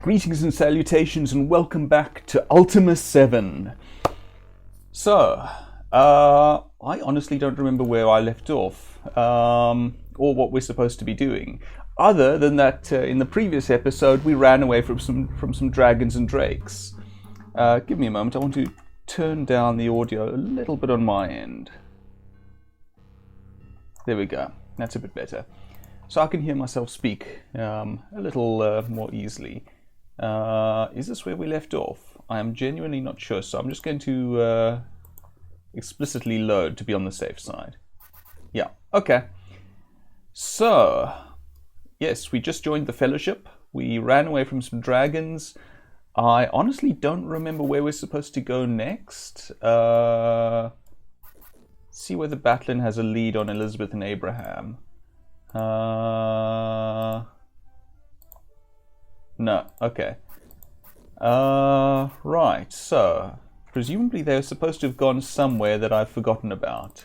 Greetings and salutations and welcome back to Ultima VII. So, I honestly don't remember where I left off, or what we're supposed to be doing. Other than that, in the previous episode, we ran away from some dragons and drakes. Give me a moment, I want to turn down the audio a little bit on my end. There we go, that's a bit better. So I can hear myself speak a little more easily. Is this where we left off? I am genuinely not sure, so I'm just going to explicitly load to be on the safe side. Yeah, okay. So, yes, we just joined the Fellowship. We ran away from some dragons. I honestly don't remember where we're supposed to go next. See whether Batlin has a lead on Elizabeth and Abraham. No, okay. Right, so presumably they're supposed to have gone somewhere that I've forgotten about.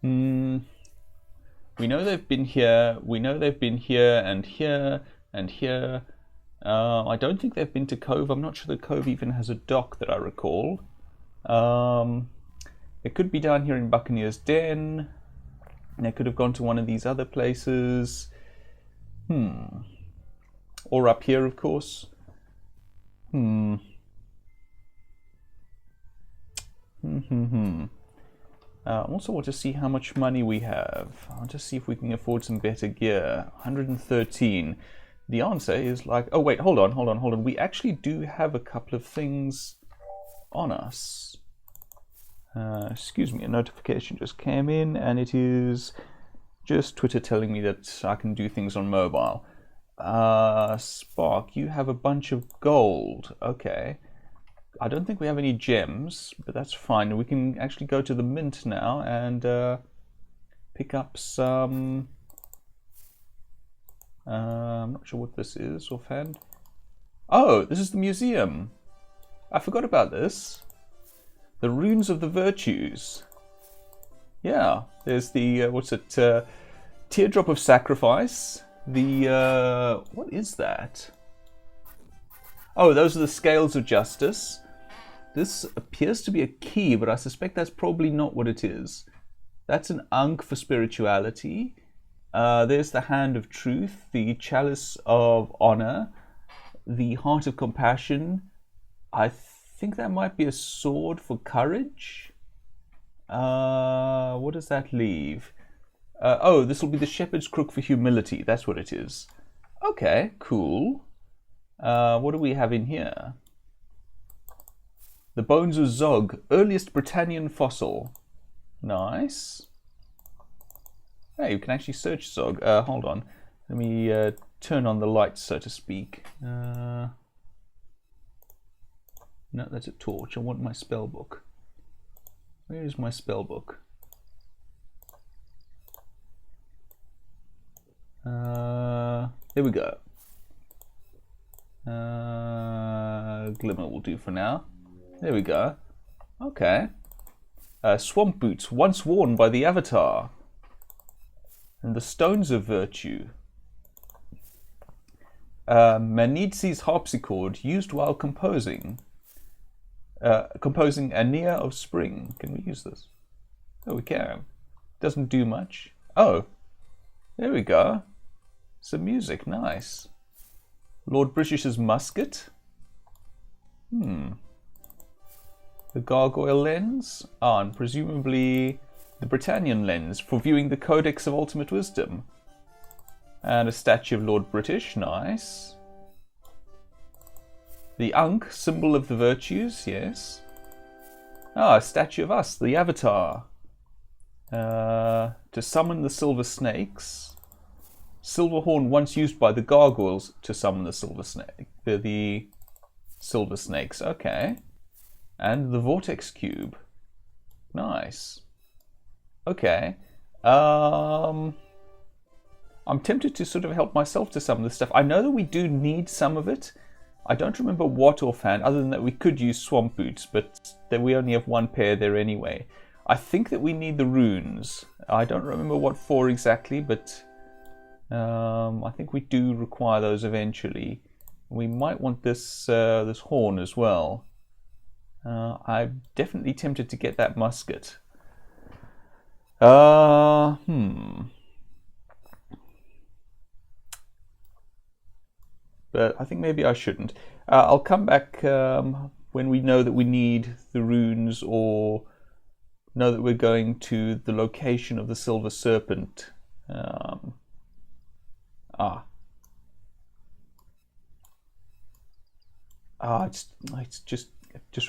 We know they've been here, we know they've been here and here and here. I don't think they've been to Cove. I'm not sure the Cove even has a dock that I recall. It could be down here in Buccaneer's Den. They could have gone to one of these other places. Or up here, of course. I also want to see how much money we have. I'll just see if we can afford some better gear. 113. The answer is like... Oh, wait, hold on. We actually do have a couple of things on us. Excuse me, a notification just came in, and it is just Twitter telling me that I can do things on mobile. Spark, you have a bunch of gold. Okay. I don't think we have any gems, but that's fine. We can actually go to the mint now and pick up some... I'm not sure what this is offhand. Oh, this is the museum. I forgot about this. The Runes of the Virtues. Yeah, there's the, what's it, Teardrop of Sacrifice. The, what is that? Oh, those are the Scales of Justice. This appears to be a key, but I suspect that's probably not what it is. That's an Ankh for spirituality. There's the Hand of Truth, the Chalice of Honor, the Heart of Compassion. I think that might be a sword for courage. What does that leave? Oh, this will be the Shepherd's Crook for humility. That's what it is. Okay, cool. What do we have in here? The Bones of Zog, earliest Britannian fossil. Nice. Hey, you can actually search Zog. Hold on. Let me turn on the lights, so to speak. No, that's a torch. I want my spell book. Where is my spell book? There we go. Glimmer will do for now. There we go. Okay. Swamp boots, once worn by the Avatar. And the Stones of Virtue. Manidzi's harpsichord, used while composing. Composing Aeneas of Spring. Can we use this? Oh, we can. Doesn't do much. Oh, there we go. Some music, nice. Lord British's musket. The gargoyle lens. Ah, and presumably the Britannian lens for viewing the Codex of Ultimate Wisdom. And a statue of Lord British, nice. The Ankh, symbol of the virtues, yes. Ah, a statue of us, the Avatar. To summon the silver snakes. Silver horn once used by the gargoyles to summon the silver snake. The silver snakes, okay. And the vortex cube. Nice. Okay. I'm tempted to sort of help myself to some of this stuff. I know that we do need some of it. I don't remember what offhand, other than that we could use swamp boots, but that we only have one pair there anyway. I think that we need the runes. I don't remember what for exactly, but I think we do require those eventually. We might want this this horn as well. I'm definitely tempted to get that musket. But I think maybe I shouldn't. I'll come back when we know that we need the runes, or know that we're going to the location of the Silver Serpent. I just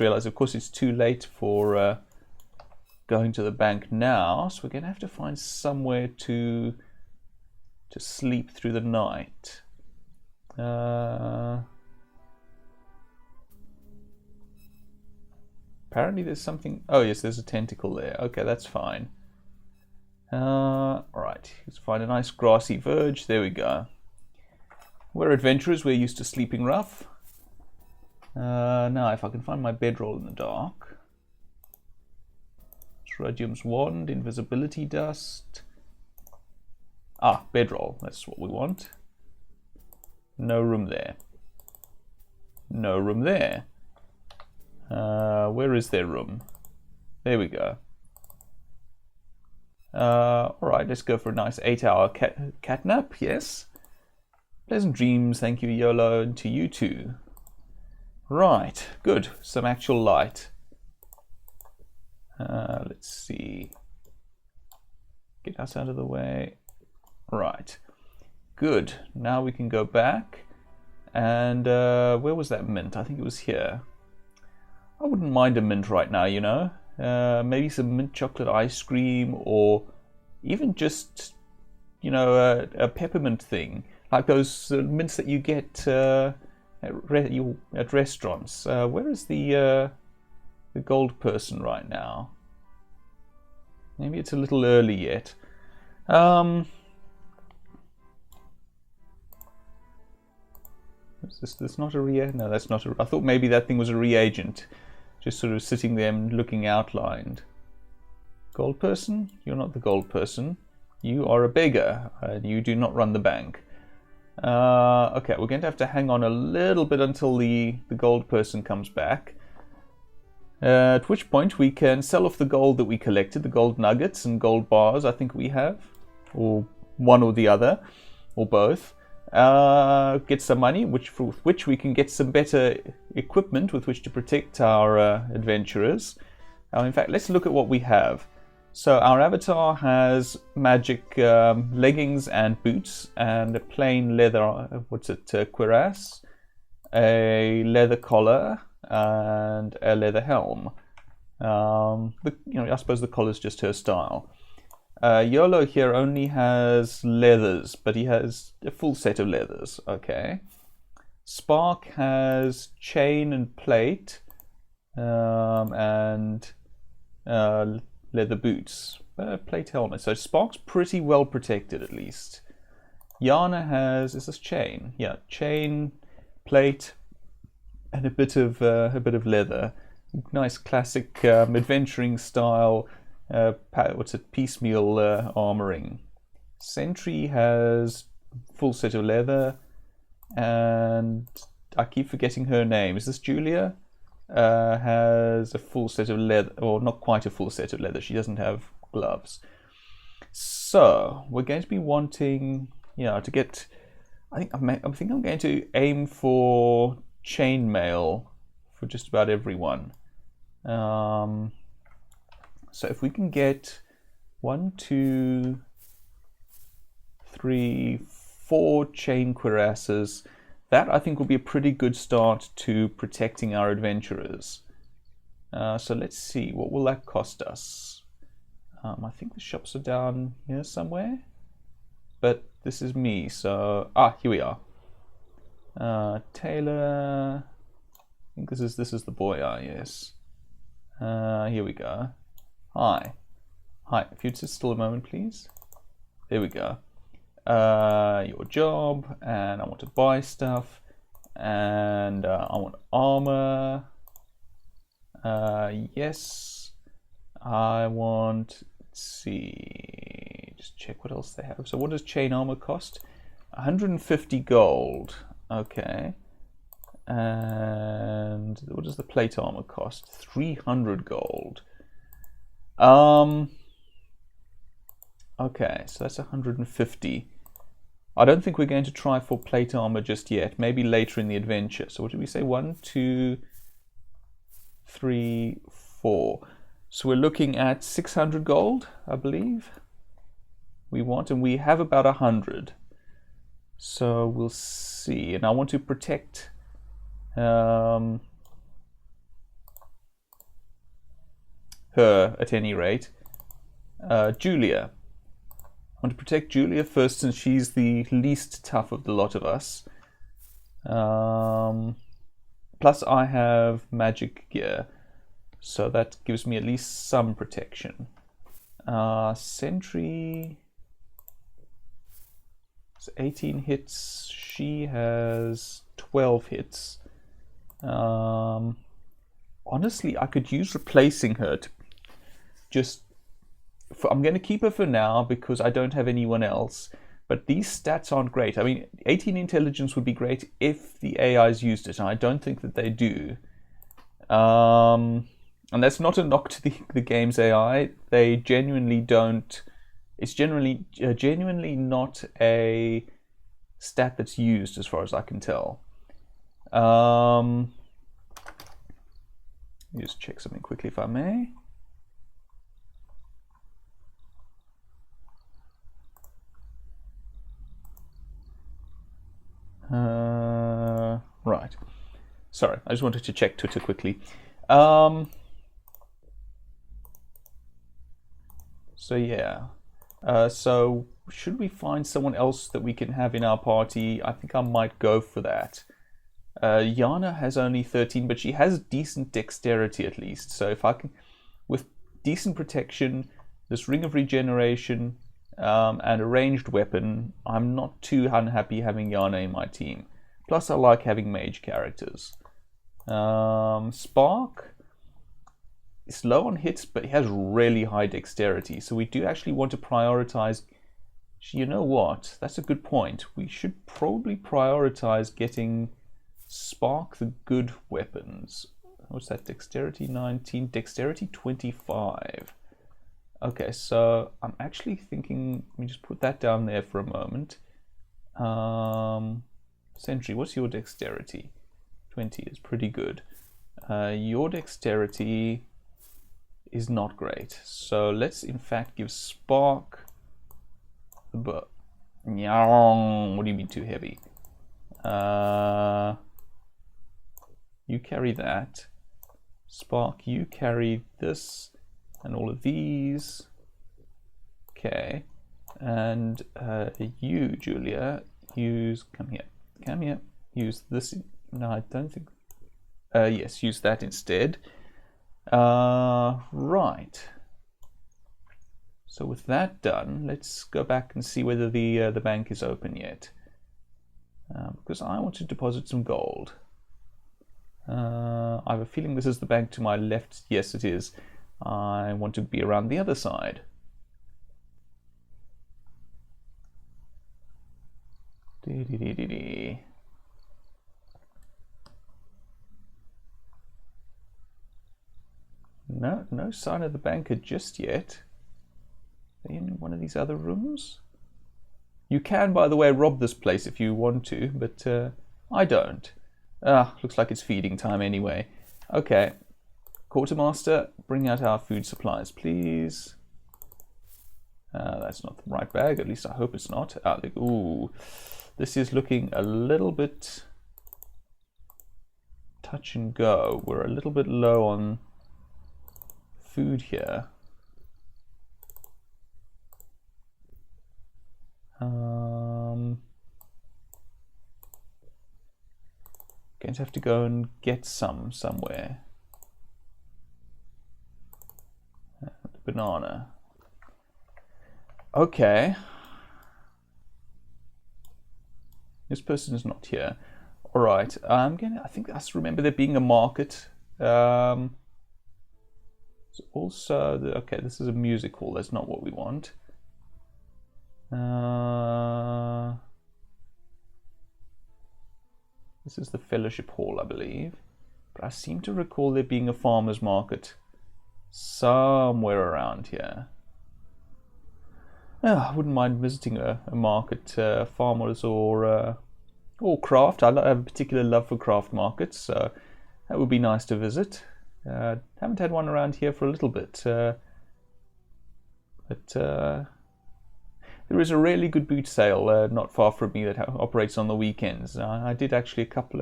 realized, of course, it's too late for going to the bank now, so we're going to have to find somewhere to sleep through the night. Apparently there's something. Oh yes, there's a tentacle there. Okay, that's fine. Alright, let's find a nice grassy verge. There we go. We're adventurers, we're used to sleeping rough. Now if I can find my bedroll in the dark. Radium's wand, invisibility dust. Bedroll, that's what we want. No room there. No room there. Where is there room? There we go. Alright, let's go for a nice 8-hour cat nap, yes. Pleasant dreams, thank you, YOLO, and to you too. Right, good. Some actual light. Let's see. Get us out of the way. Right. Good. Now we can go back. And where was that mint? I think it was here. I wouldn't mind a mint right now, you know. Maybe some mint chocolate ice cream, or even just, you know, a peppermint thing. Like those mints that you get at restaurants. Where is the gold person right now? Maybe it's a little early yet. Is this not a reagent? No, that's not a. I thought maybe that thing was a reagent, just sort of sitting there and looking outlined. Gold person? You're not the gold person. You are a beggar, and you do not run the bank. Okay, we're going to have to hang on a little bit until the gold person comes back. At which point we can sell off the gold that we collected, the gold nuggets and gold bars I think we have, or one or the other, or both. Get some money, with which we can get some better equipment with which to protect our adventurers. In fact, let's look at what we have. So our avatar has magic leggings and boots, and a plain leather, cuirass, a leather collar, and a leather helm. I suppose the collar's just her style. YOLO here only has leathers, but he has a full set of leathers. Okay. Spark has chain and plate, and leather boots, plate helmet. So Spark's pretty well protected, at least. Yana has, is this chain? Yeah, chain, plate, and a bit of leather. Nice classic adventuring style. Piecemeal armoring. Sentry has full set of leather, and I keep forgetting her name. Is this Julia? Has a full set of leather, or not quite a full set of leather. She doesn't have gloves. So we're going to be wanting, to get. I think I'm going to aim for chainmail for just about everyone. So if we can get 1, 2, 3, 4 chain cuirasses, that I think will be a pretty good start to protecting our adventurers. So let's see, what will that cost us? I think the shops are down here somewhere, but this is me, so here we are. Taylor, I think this is the boy. Yes. Here we go. Hi, if you'd sit still a moment, please. There we go. Your job, and I want to buy stuff, and I want armor. Yes, I want, let's see, just check what else they have. So what does chain armor cost? 150 gold. Okay. And what does the plate armor cost? 300 gold. Okay, so that's 150. I don't think we're going to try for plate armor just yet. Maybe later in the adventure. So what did we say? 1, 2, 3, 4. So we're looking at 600 gold, I believe. We want, and we have about 100. So we'll see. And I want to protect her at any rate. Julia. I want to protect Julia first, since she's the least tough of the lot of us. Plus I have magic gear, so that gives me at least some protection. Sentry, it's 18 hits. She has 12 hits. Honestly, I could use replacing her to just... I'm going to keep her for now because I don't have anyone else. But these stats aren't great. I mean, 18 intelligence would be great if the AIs used it, and I don't think that they do. And that's not a knock to the game's AI. They genuinely don't. It's genuinely not a stat that's used, as far as I can tell. Let me just check something quickly, if I may. Right. Sorry, I just wanted to check Twitter quickly. So yeah. So should we find someone else that we can have in our party? I think I might go for that. Yana has only 13, but she has decent dexterity at least. So if I can, with decent protection, this ring of regeneration, and a ranged weapon, I'm not too unhappy having Yana in my team. Plus I like having mage characters. Spark is low on hits, but he has really high dexterity, so we do actually want to prioritize... You know what, that's a good point. We should probably prioritize getting Spark the good weapons. What's that? Dexterity 19, dexterity 25. Okay, so I'm actually thinking, let me just put that down there for a moment. Sentry, what's your dexterity? 20 is pretty good. Your dexterity is not great. So let's in fact give Spark the bow. What do you mean too heavy? You carry that. Spark, you carry this. And all of these. Okay. And you, Julia, come here, use this. No, I don't think, yes, use that instead. Right. So with that done, let's go back and see whether the bank is open yet. Because I want to deposit some gold. I have a feeling this is the bank to my left. Yes, it is. I want to be around the other side. No sign of the banker just yet. Are they in one of these other rooms? You can, by the way, rob this place if you want to, but I don't. Looks like it's feeding time anyway. Okay. Quartermaster, bring out our food supplies, please. That's not the right bag, at least I hope it's not. Ooh, this is looking a little bit touch and go. We're a little bit low on food here. Going to have to go and get somewhere. Banana. Okay. This person is not here. All right. I think I remember there being a market. Also, okay, this is a music hall. That's not what we want. This is the Fellowship Hall, I believe. But I seem to recall there being a farmer's market somewhere around here. I wouldn't mind visiting a market, farmers or craft. I have a particular love for craft markets, so that would be nice to visit. Haven't had one around here for a little bit, but there is a really good boot sale not far from me that operates on the weekends. I did actually a couple.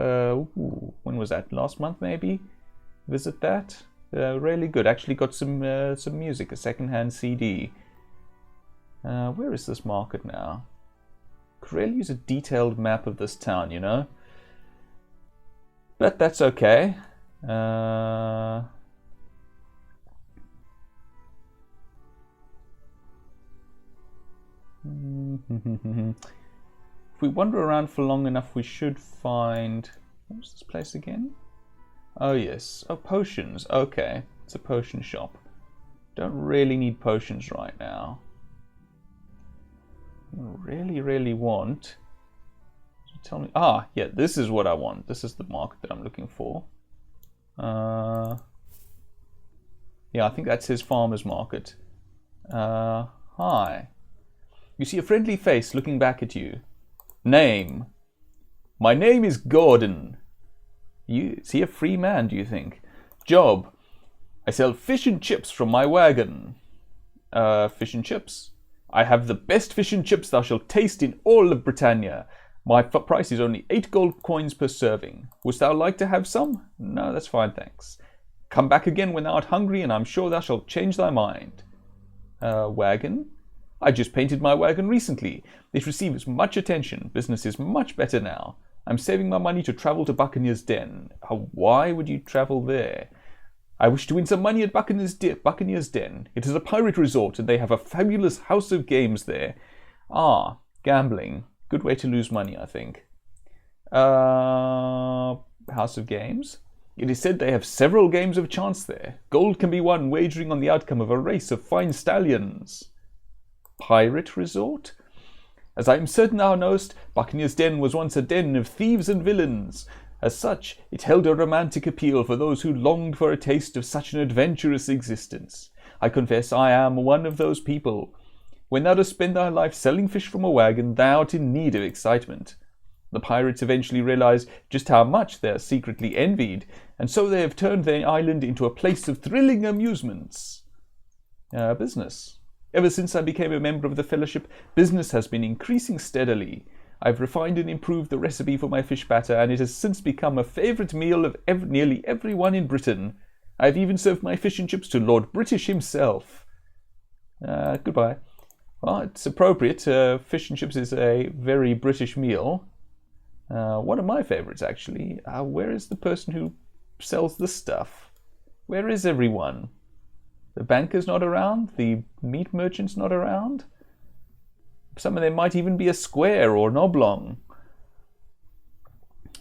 When was that? Last month, maybe. Visit that. Really good. Actually got some music, a second-hand CD. Where is this market now? Could really use a detailed map of this town, you know. But that's okay. If we wander around for long enough, we should find... What was this place again? Oh, yes. Oh, potions. Okay. It's a potion shop. Don't really need potions right now. Really want... So tell me... Ah, yeah, this is what I want. This is the market that I'm looking for. Yeah, I think that says farmer's market. Hi. You see a friendly face looking back at you. Name. My name is Gordon. You see a free man, do you think? Job. I sell fish and chips from my wagon. Fish and chips? I have the best fish and chips thou shalt taste in all of Britannia. My price is only 8 gold coins per serving. Wouldst thou like to have some? No, that's fine, thanks. Come back again when thou art hungry, and I'm sure thou shalt change thy mind. Wagon? I just painted my wagon recently. It receives much attention. Business is much better now. I'm saving my money to travel to Buccaneer's Den. Why would you travel there? I wish to win some money at Buccaneer's Den. It is a pirate resort, and they have a fabulous house of games there. Ah, gambling. Good way to lose money, I think. House of Games? It is said they have several games of chance there. Gold can be won wagering on the outcome of a race of fine stallions. Pirate resort? As I am certain thou knowest, Buccaneer's Den was once a den of thieves and villains. As such, it held a romantic appeal for those who longed for a taste of such an adventurous existence. I confess I am one of those people. When thou dost spend thy life selling fish from a wagon, thou art in need of excitement. The pirates eventually realize just how much they are secretly envied, and so they have turned their island into a place of thrilling amusements. Business. Ever since I became a member of the Fellowship, business has been increasing steadily. I've refined and improved the recipe for my fish batter, and it has since become a favourite meal of nearly everyone in Britain. I've even served my fish and chips to Lord British himself. Goodbye. Well, it's appropriate. Fish and chips is a very British meal. One of my favourites, actually. Where is the person who sells this stuff? Where is everyone? The banker's not around? The meat merchant's not around? Some of them might even be a square or an oblong.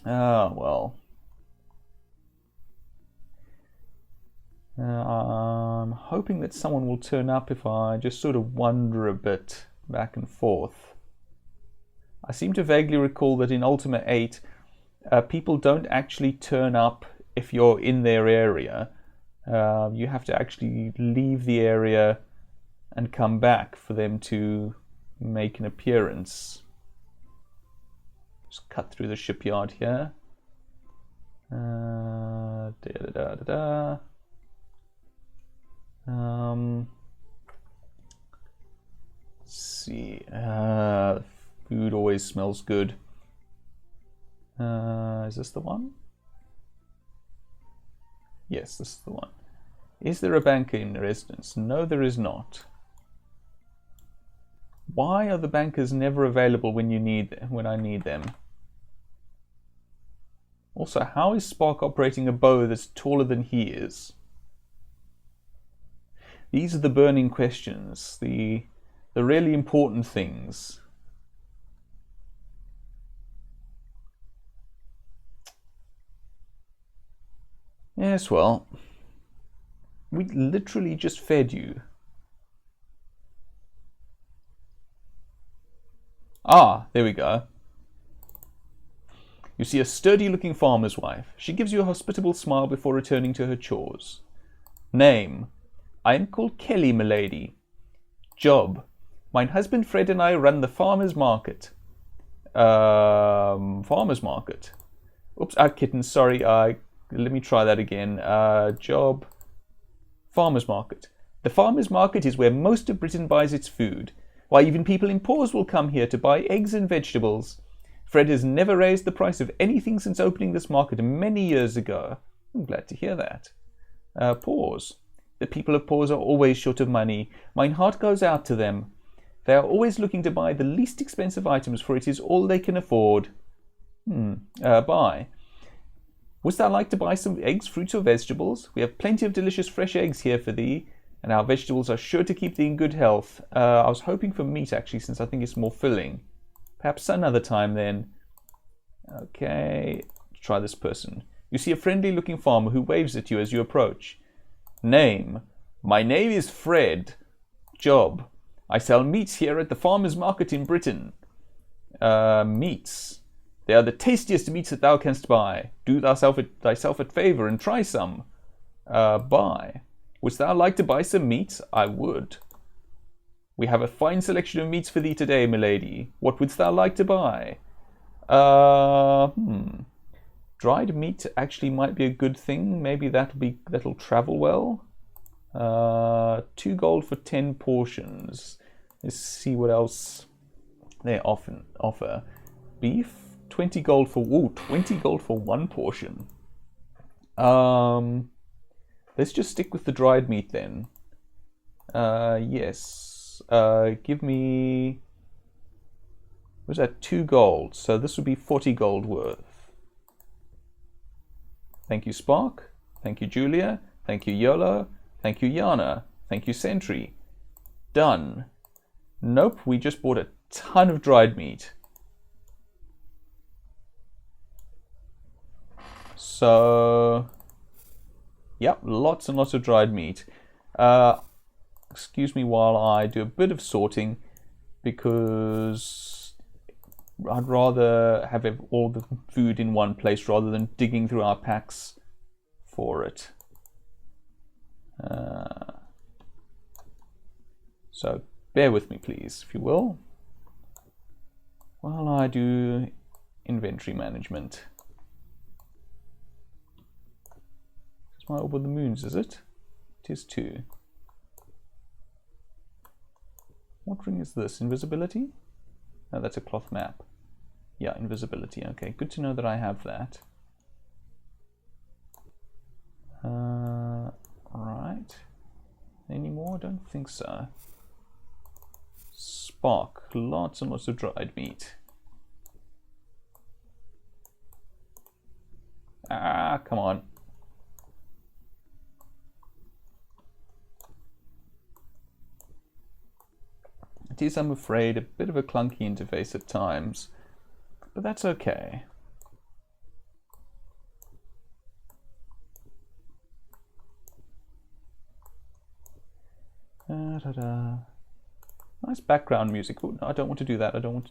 Well. I'm hoping that someone will turn up if I just sort of wander a bit back and forth. I seem to vaguely recall that in Ultima VIII, people don't actually turn up if you're in their area. You have to actually leave the area and come back for them to make an appearance. Just cut through the shipyard here. Let's see. Food always smells good. Is this the one? Yes, this is the one. Is there a banker in the residence? No, there is not. Why are the bankers never available when I need them? Also, how is Spark operating a bow that's taller than he is? These are the burning questions, the really important things. Yes, well, we literally just fed you. Ah, there we go. You see a sturdy-looking farmer's wife. She gives you a hospitable smile before returning to her chores. Name. I am called Kelly, milady. Job. My husband Fred and I run the farmer's market. Farmer's market. Oops, kitten, sorry. Let me try that again. Job. Farmer's market. The farmer's market is where most of Britain buys its food. Why, even people in pores will come here to buy eggs and vegetables. Fred has never raised the price of anything since opening this market many years ago. I'm glad to hear that. Pores. The people of Pores are always short of money. Mine heart goes out to them. They are always looking to buy the least expensive items, for it is all they can afford. Buy. Wouldst thou like to buy some eggs, fruits, or vegetables? We have plenty of delicious fresh eggs here for thee, and our vegetables are sure to keep thee in good health. I was hoping for meat, actually, since I think it's more filling. Perhaps another time, then. Okay, try this person. You see a friendly-looking farmer who waves at you as you approach. Name. My name is Fred. Job. I sell meats here at the farmer's market in Britain. Meats. They are the tastiest meats that thou canst buy. Do thyself a favour and try some. Buy. Wouldst thou like to buy some meat? I would. We have a fine selection of meats for thee today, milady. What wouldst thou like to buy? Dried meat actually might be a good thing. Maybe that'll travel well. 2 gold for 10 portions. Let's see what else they often offer. Beef, 20 gold for 1 portion. Let's just stick with the dried meat then. Yes. Give me... What's that? 2 gold. So this would be 40 gold worth. Thank you, Spark. Thank you, Julia. Thank you, Yolo. Thank you, Yana. Thank you, Sentry. Done. Nope, we just bought a ton of dried meat. So... Yep, lots and lots of dried meat. Excuse me while I do a bit of sorting, because I'd rather have all the food in one place rather than digging through our packs for it. So bear with me, please, if you will, while I do inventory management. It's my Orb of the Moons, is it? It is 2. What ring is this? Invisibility? No, that's a cloth map. Yeah, invisibility. Okay, good to know that I have that. Right. Any more? Don't think so. Spark. Lots and lots of dried meat. Come on. It is, I'm afraid, a bit of a clunky interface at times, but that's okay. Nice background music. Oh, no, I don't want to do that. I don't want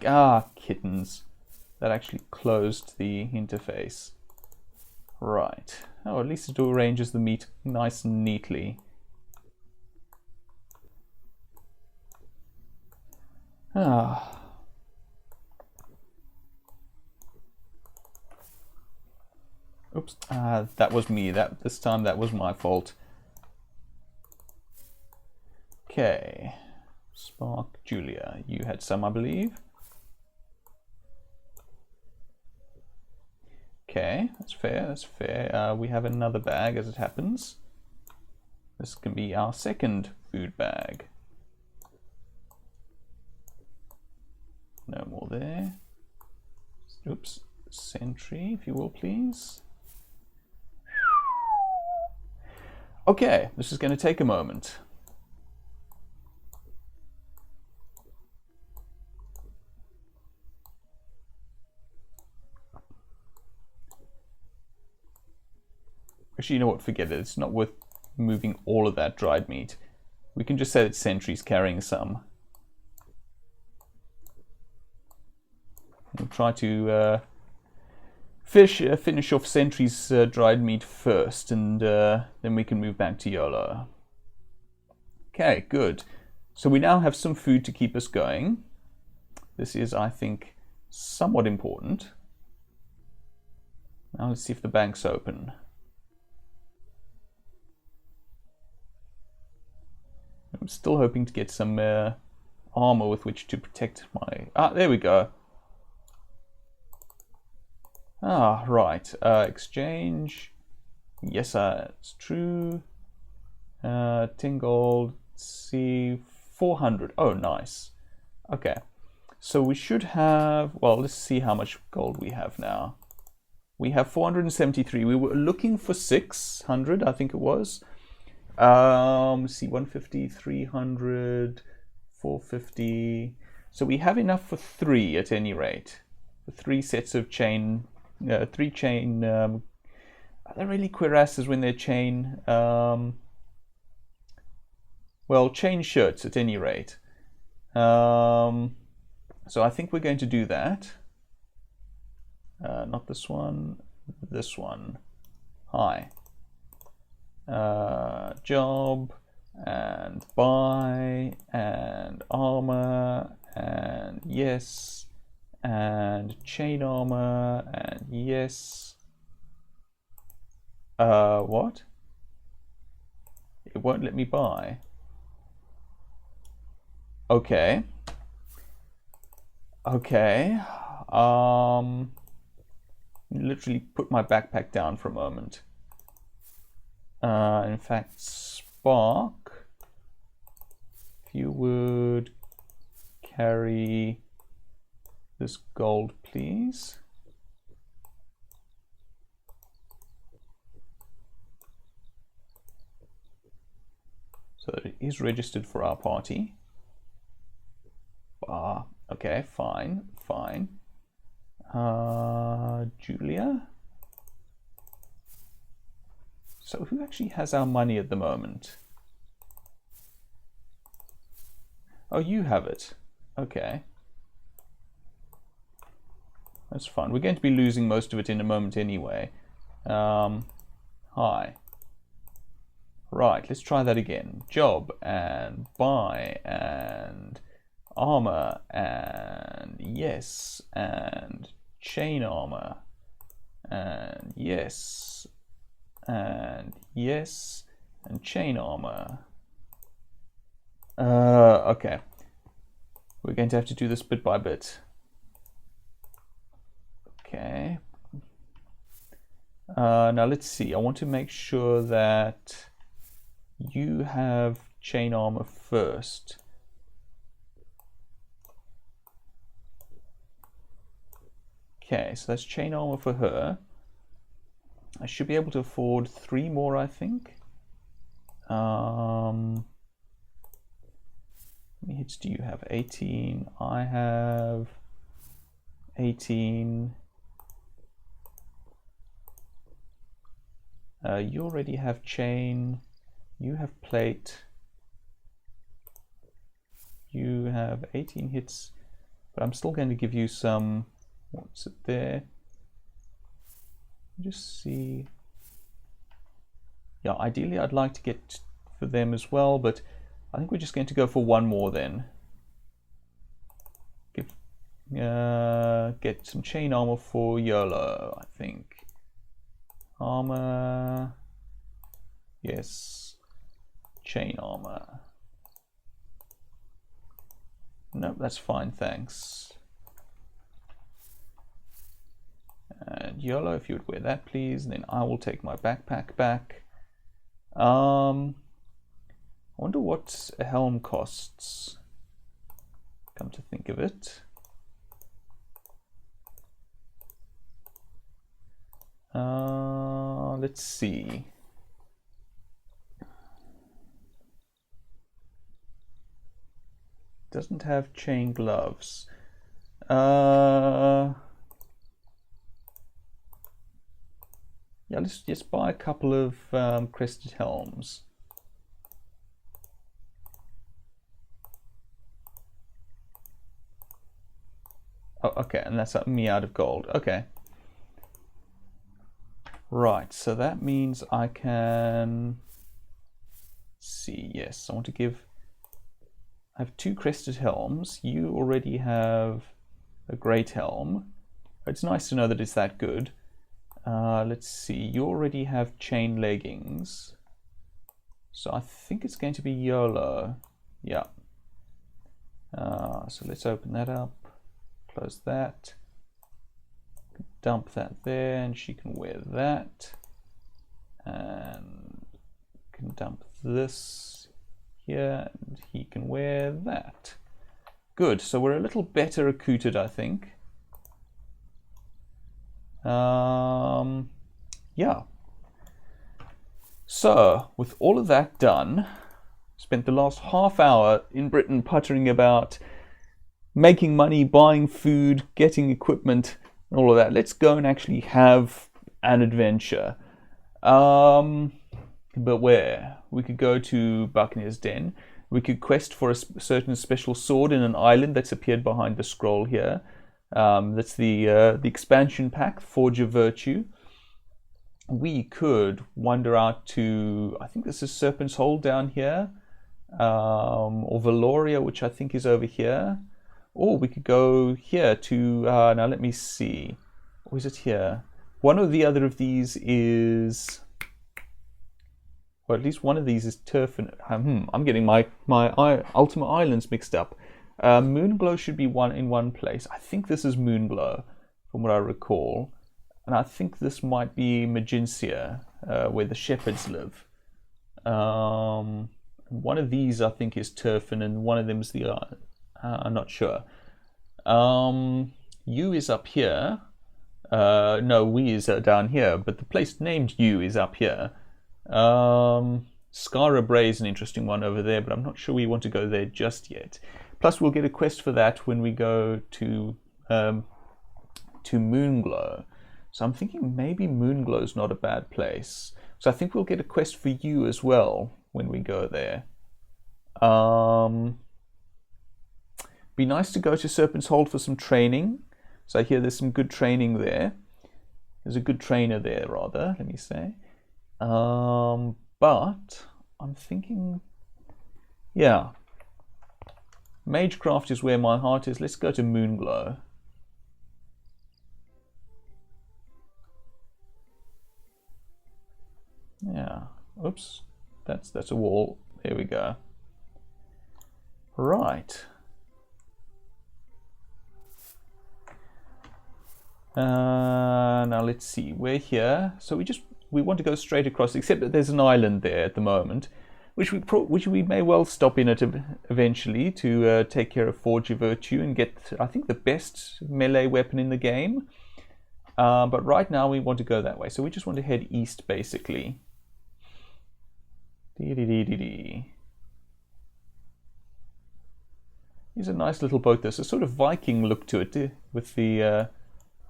to... kittens. That actually closed the interface. Right. Oh, at least it arranges the meat nice and neatly. Oops, that was me. This time that was my fault. Okay, Spark, Julia, you had some, I believe. Okay, that's fair, that's fair. We have another bag as it happens. This can be our second food bag. No more there. Oops. Sentry, if you will, please. Okay, this is going to take a moment. Actually, you know what? Forget it. It's not worth moving all of that dried meat. We can just say that Sentry's carrying some. We'll try to finish off Sentry's dried meat first, and then we can move back to YOLO. Okay, good. So we now have some food to keep us going. This is, I think, somewhat important. Now let's see if the bank's open. I'm still hoping to get some armor with which to protect my... Ah, there we go. Ah, right. Exchange. Yes, it's true. 10 gold. Let's see. 400. Oh, nice. Okay. So we should have... Well, let's see how much gold we have now. We have 473. We were looking for 600, I think it was. Let's see, 150, 300, 450. So we have enough for 3 at any rate. For 3 sets of chain... 3 chain... are they really cuirasses when they're chain? Well, chain shirts at any rate. So I think we're going to do that. Not this one. This one. Hi. Job and buy and armor and yes and chain armor and yes. What? It won't let me buy. Okay. Okay. Literally put my backpack down for a moment. In fact, Spark, if you would carry this gold, please. So that it is registered for our party. Okay, fine, fine. Julia? So who actually has our money at the moment? Oh, you have it. Okay. That's fine. We're going to be losing most of it in a moment anyway. Hi. Right, let's try that again. Job and buy and armor and yes and chain armor and yes and yes and chain armor. Okay, we're going to have to do this bit by bit. Okay, now let's see. I want to make sure that you have chain armor first. Okay, so that's chain armor for her. I should be able to afford 3 more, I think. How many hits do you have? 18. I have 18. You already have chain. You have plate. You have 18 hits, but I'm still going to give you some. What's it there? Just see. Yeah, ideally I'd like to get for them as well, but I think we're just going to go for 1 more then. Get some chain armor for YOLO, I think. Armor. Yes. Chain armor. Nope, that's fine, thanks. And YOLO, if you would wear that, please. And then I will take my backpack back. I wonder what a helm costs. Come to think of it. Let's see. Doesn't have chain gloves. Yeah, let's just buy a couple of crested helms. Oh, okay, and that's me out of gold. Okay. Right, so that means I can see. Yes, I want to give. I have 2 crested helms. You already have a great helm. It's nice to know that it's that good. Let's see. You already have chain leggings, so I think it's going to be YOLO. Yeah. So let's open that up. Close that. Dump that there, and she can wear that. And can dump this here, and he can wear that. Good, so we're a little better accoutred, I think. Yeah. So, with all of that done, spent the last half hour in Britain puttering about, making money, buying food, getting equipment, and all of that. Let's go and actually have an adventure. But where? We could go to Buccaneer's Den. We could quest for a certain special sword in an island that's appeared behind the scroll here. That's the expansion pack, Forge of Virtue. We could wander out to, I think this is Serpent's Hole down here, or Valoria, which I think is over here. Or we could go here to, now let me see, or is it here? One or the other of these is, or at least one of these is Turf and, I'm getting my Ultima Islands mixed up. Moonglow should be in one place. I think this is Moonglow, from what I recall. And I think this might be Magincia, where the shepherds live. One of these, I think, is Turfin, and one of them is the... I'm not sure. U is up here. No, we is down here, but the place named U is up here. Skara Bray is an interesting one over there, but I'm not sure we want to go there just yet. Plus, we'll get a quest for that when we go to Moonglow. So I'm thinking maybe Moonglow's not a bad place. So I think we'll get a quest for you as well when we go there. Be nice to go to Serpent's Hold for some training. So I hear there's some good training there. There's a good trainer there, rather, let me say. But I'm thinking, yeah, Magecraft is where my heart is. Let's go to Moonglow. Yeah, oops, that's a wall. There we go. Right. Now let's see, we're here. So we want to go straight across, except that there's an island there at the moment, which we may well stop in at eventually to take care of Forge of Virtue and get, I think, the best melee weapon in the game. But right now we want to go that way, so we just want to head east, basically. Here's a nice little boat. There's a sort of Viking look to it with the...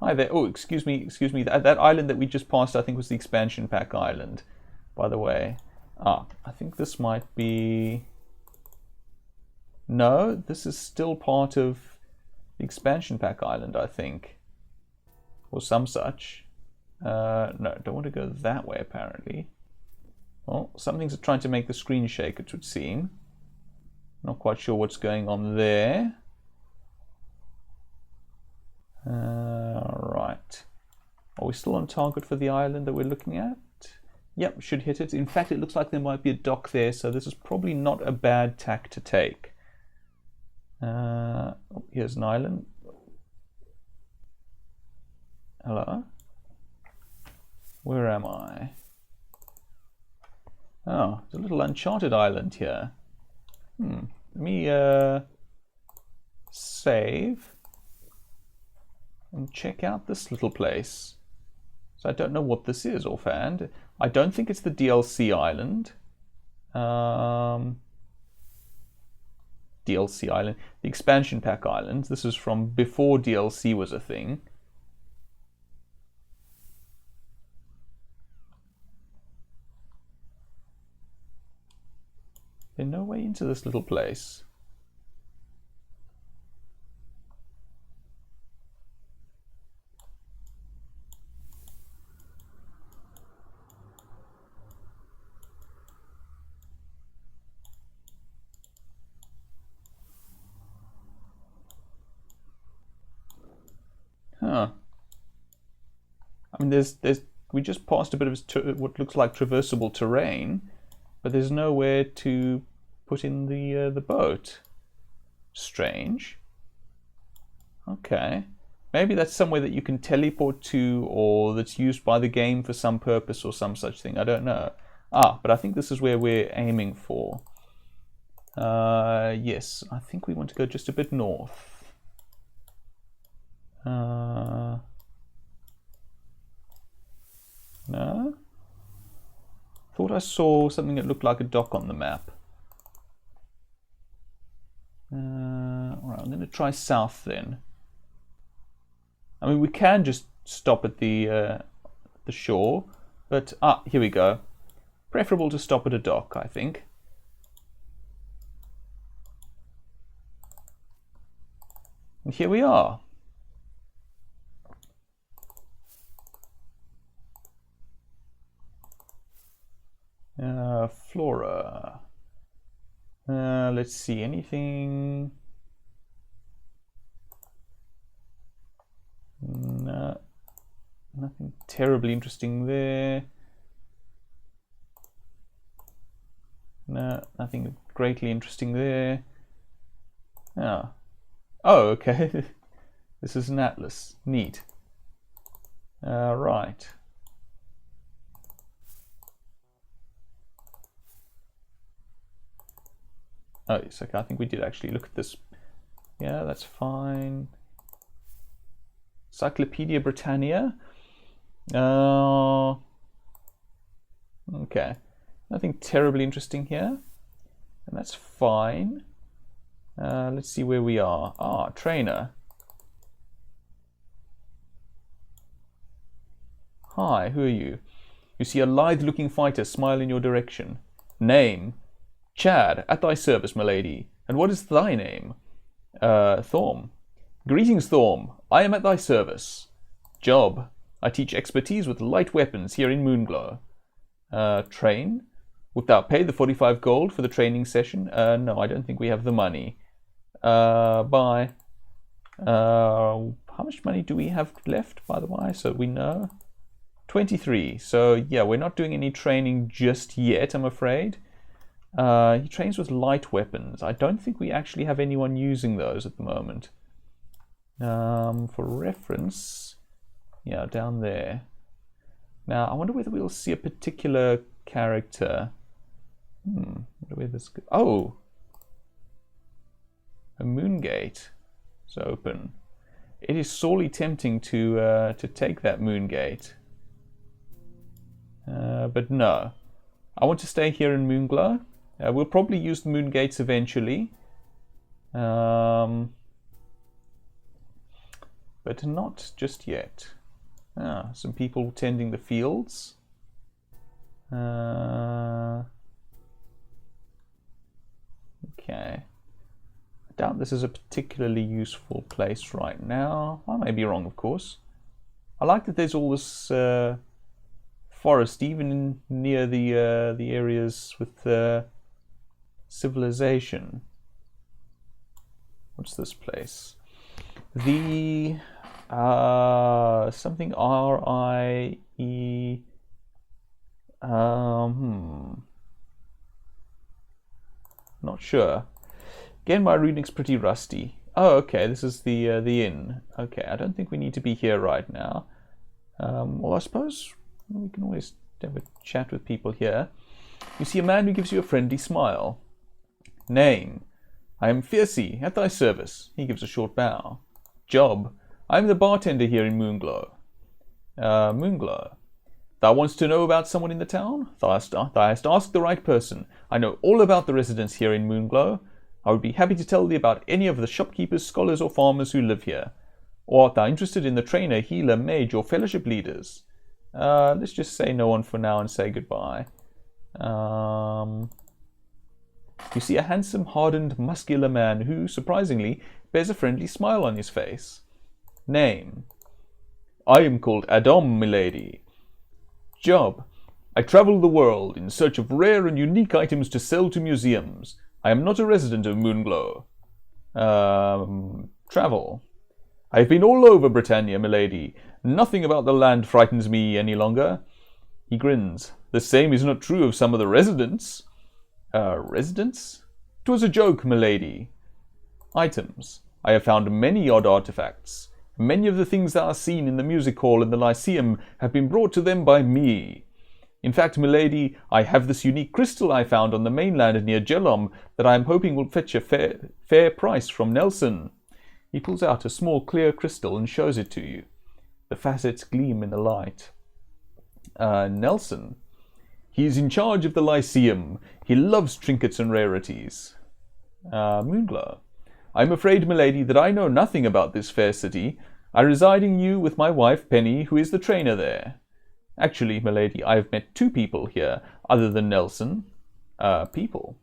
Hi there. Oh, excuse me. That island that we just passed, I think, was the expansion pack island, by the way. I think this might be... No, this is still part of the expansion pack island, I think. Or some such. No, don't want to go that way, apparently. Well, something's trying to make the screen shake, it would seem. Not quite sure what's going on there. Right. Are we still on target for the island that we're looking at? Yep, should hit it. In fact, it looks like there might be a dock there, so this is probably not a bad tack to take. Here's an island. Hello? Where am I? Oh, it's a little uncharted island here. Let me save and check out this little place. So I don't know what this is offhand. I don't think it's the DLC island. DLC island. The expansion pack island. This is from before DLC was a thing. There's no way into this little place. I mean, we just passed a bit of what looks like traversable terrain, but there's nowhere to put in the boat. Strange. Okay. Maybe that's somewhere that you can teleport to, or that's used by the game for some purpose or some such thing. I don't know. But I think this is where we're aiming for. Yes, I think we want to go just a bit north. No? Thought I saw something that looked like a dock on the map. Alright, I'm going to try south then. I mean, we can just stop at the shore, but here we go. Preferable to stop at a dock, I think. And here we are. Flora. Let's see, anything? No, nothing terribly interesting there. No, nothing greatly interesting there. Oh, okay. This is an atlas. Neat. Right. Oh, yes, okay, I think we did actually look at this. Yeah, that's fine. Encyclopedia Britannia. Okay. Nothing terribly interesting here. And that's fine. Let's see where we are. Trainer. Hi, who are you? You see a lithe-looking fighter smile in your direction. Name? Chad, at thy service, my lady. And what is thy name? Thorm. Greetings, Thorm. I am at thy service. Job. I teach expertise with light weapons here in Moonglow. Train. Wilt thou pay the 45 gold for the training session? No, I don't think we have the money. Bye. How much money do we have left, by the way, so we know? 23. So, yeah, we're not doing any training just yet, I'm afraid. He trains with light weapons. I don't think we actually have anyone using those at the moment. For reference, yeah, down there. Now, I wonder whether we'll see a particular character. I wonder where this goes. Oh! A moon gate is open. It is sorely tempting to take that moon gate. But no. I want to stay here in Moonglow. We'll probably use the moon gates eventually. But not just yet. Some people tending the fields. Okay. I doubt this is a particularly useful place right now. I may be wrong, of course. I like that there's all this forest, even near the areas with civilization. What's this place? The something R-I-E. Not sure. Again, my runic's pretty rusty. Oh, okay, this is the inn. Okay, I don't think we need to be here right now. Well, I suppose we can always have a chat with people here. You see a man who gives you a friendly smile. Name? I am Fiercy, at thy service. He gives a short bow. Job? I am the bartender here in Moonglow. Moonglow. Thou wants to know about someone in the town? Thou hast asked the right person. I know all about the residents here in Moonglow. I would be happy to tell thee about any of the shopkeepers, scholars, or farmers who live here. Or art thou interested in the trainer, healer, mage, or fellowship leaders? Let's just say no one for now and say goodbye. You see a handsome, hardened, muscular man who, surprisingly, bears a friendly smile on his face. Name? I am called Adam, milady. Job? I travel the world in search of rare and unique items to sell to museums. I am not a resident of Moonglow. Travel? I have been all over Britannia, milady, Nothing about the land frightens me any longer. He grins. The same is not true of some of the residents. Residents? 'Twas a joke, milady. Items. I have found many odd artifacts. Many of the things that are seen in the music hall and the Lyceum have been brought to them by me. In fact, milady, I have this unique crystal I found on the mainland near Gelom that I am hoping will fetch a fair price from Nelson. He pulls out a small clear crystal and shows it to you. The facets gleam in the light. Nelson. He is in charge of the Lyceum. He loves trinkets and rarities. Moonglow. I am afraid, milady, that I know nothing about this fair city. I reside in you with my wife, Penny, who is the trainer there. Actually, milady, I have met 2 people here, other than Nelson. People.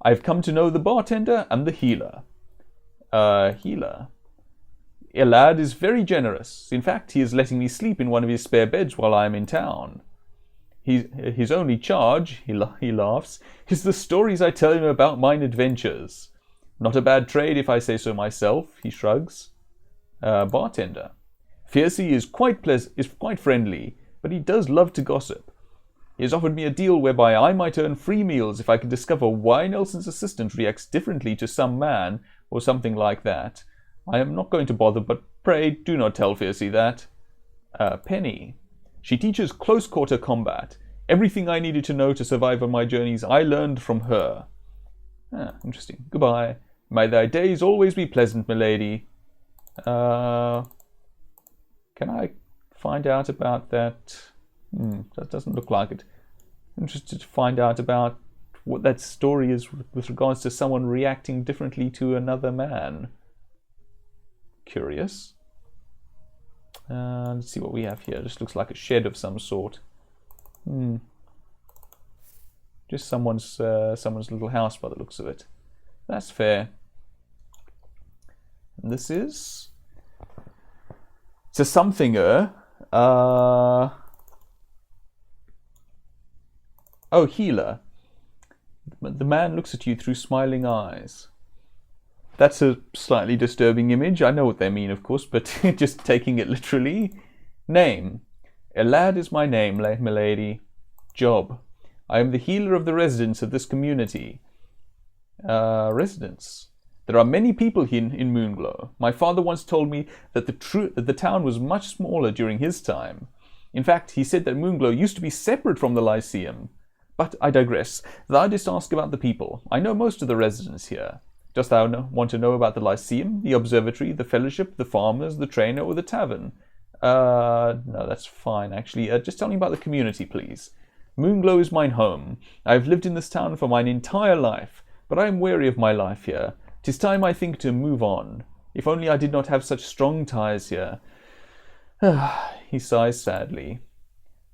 I have come to know the bartender and the healer. Healer. A lad is very generous. In fact, he is letting me sleep in one of his spare beds while I am in town. His only charge, he laughs, is the stories I tell him about mine adventures. Not a bad trade if I say so myself, he shrugs. Bartender. Fiercy is quite friendly, but he does love to gossip. He has offered me a deal whereby I might earn free meals if I could discover why Nelson's assistant reacts differently to some man, or something like that. I am not going to bother, but pray do not tell Fiercy that. Penny. She teaches close-quarter combat. Everything I needed to know to survive on my journeys I learned from her. Interesting. Goodbye. May thy days always be pleasant, milady. Can I find out about that? That doesn't look like it. Interested to find out about what that story is with regards to someone reacting differently to another man. Curious. Let's see what we have here. Just looks like a shed of some sort. Just someone's little house by the looks of it. That's fair. And this is... It's a somethinger. Oh, healer. The man looks at you through smiling eyes. That's a slightly disturbing image. I know what they mean, of course, but just taking it literally. Name. Elad is my name, milady. Job. I am the healer of the residents of this community. Residents. There are many people in Moonglow. My father once told me that the town was much smaller during his time. In fact, he said that Moonglow used to be separate from the Lyceum. But I digress. Thou didst ask about the people. I know most of the residents here. Dost thou want to know about the Lyceum, the observatory, the fellowship, the farmers, the trainer, or the tavern? No, that's fine, actually. Just tell me about the community, please. Moonglow is mine home. I have lived in this town for mine entire life, but I am weary of my life here. 'Tis time, I think, to move on. If only I did not have such strong ties here. He sighs sadly.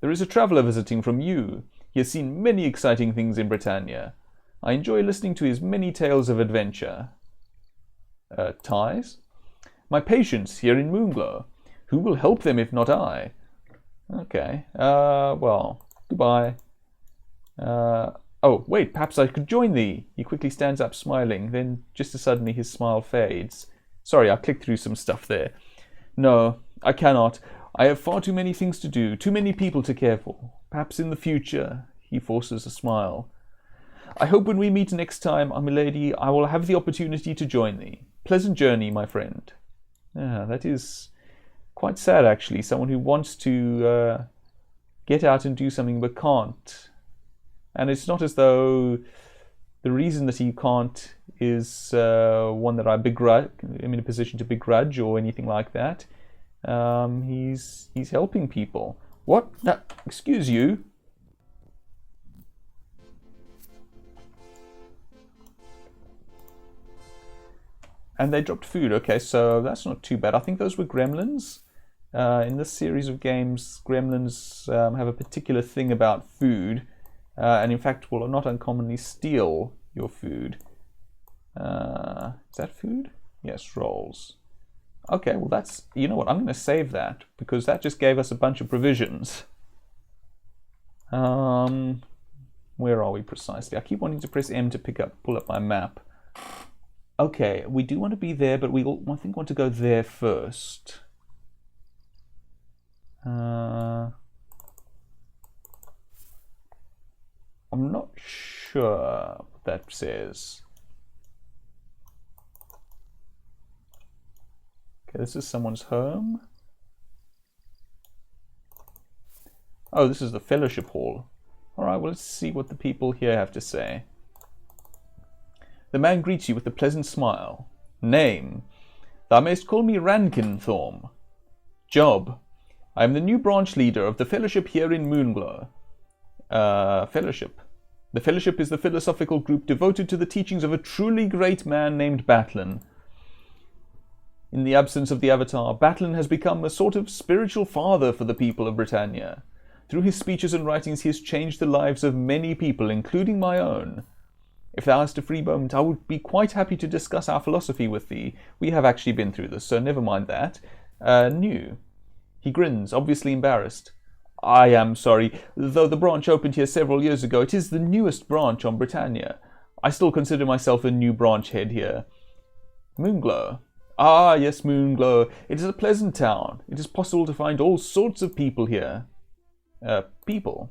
There is a traveller visiting from you. He has seen many exciting things in Britannia. I enjoy listening to his many tales of adventure. Ties? My patients here in Moonglow. Who will help them if not I? Okay. Well, goodbye. Oh, wait, perhaps I could join thee. He quickly stands up, smiling. Then, just as suddenly, his smile fades. Sorry, I clicked through some stuff there. No, I cannot. I have far too many things to do, too many people to care for. Perhaps in the future. He forces a smile. I hope when we meet next time, milady, I will have the opportunity to join thee. Pleasant journey, my friend. That is quite sad, actually. Someone who wants to get out and do something but can't. And it's not as though the reason that he can't is one that I'm in a position to begrudge or anything like that. He's helping people. What? No, excuse you. And they dropped food. Okay, so that's not too bad. I think those were gremlins. In this series of games, gremlins have a particular thing about food. And in fact, will not uncommonly steal your food. Is that food? Yes, rolls. Okay, well that's... You know what? I'm going to save that, because that just gave us a bunch of provisions. Where are we precisely? I keep wanting to press M to pull up my map. Okay, we do want to be there, but I think want to go there first. I'm not sure what that says. Okay, this is someone's home. Oh, this is the fellowship hall. Alright, well, let's see what the people here have to say. The man greets you with a pleasant smile. Name: Thou mayst call me Rankin Thorm. Job: I am the new branch leader of the fellowship here in Moonglow. Fellowship. The fellowship is the philosophical group devoted to the teachings of a truly great man named Batlin. In the absence of the Avatar, Batlin has become a sort of spiritual father for the people of Britannia. Through his speeches and writings he has changed the lives of many people, including my own. If thou hast a free moment, I would be quite happy to discuss our philosophy with thee. We have actually been through this, so never mind that. New. He grins, obviously embarrassed. I am sorry. Though the branch opened here several years ago, it is the newest branch on Britannia. I still consider myself a new branch head here. Moonglow. Ah, yes, Moonglow. It is a pleasant town. It is possible to find all sorts of people here. People?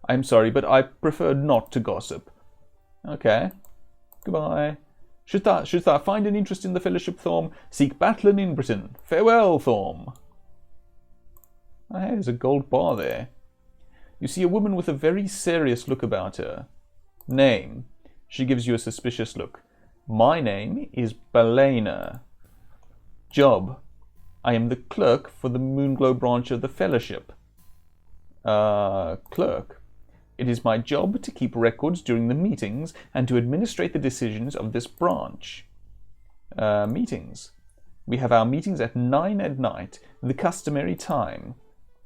I am sorry, but I prefer not to gossip. Okay. Goodbye. Should thou find an interest in the fellowship, Thorm, seek Batlin in Britain. Farewell, Thorm. Oh, hey, there's a gold bar there. You see a woman with a very serious look about her. Name. She gives you a suspicious look. My name is Balena. Job. I am the clerk for the Moonglow branch of the fellowship. Clerk. It is my job to keep records during the meetings and to administrate the decisions of this branch. Meetings. We have our meetings at 9 at night, the customary time.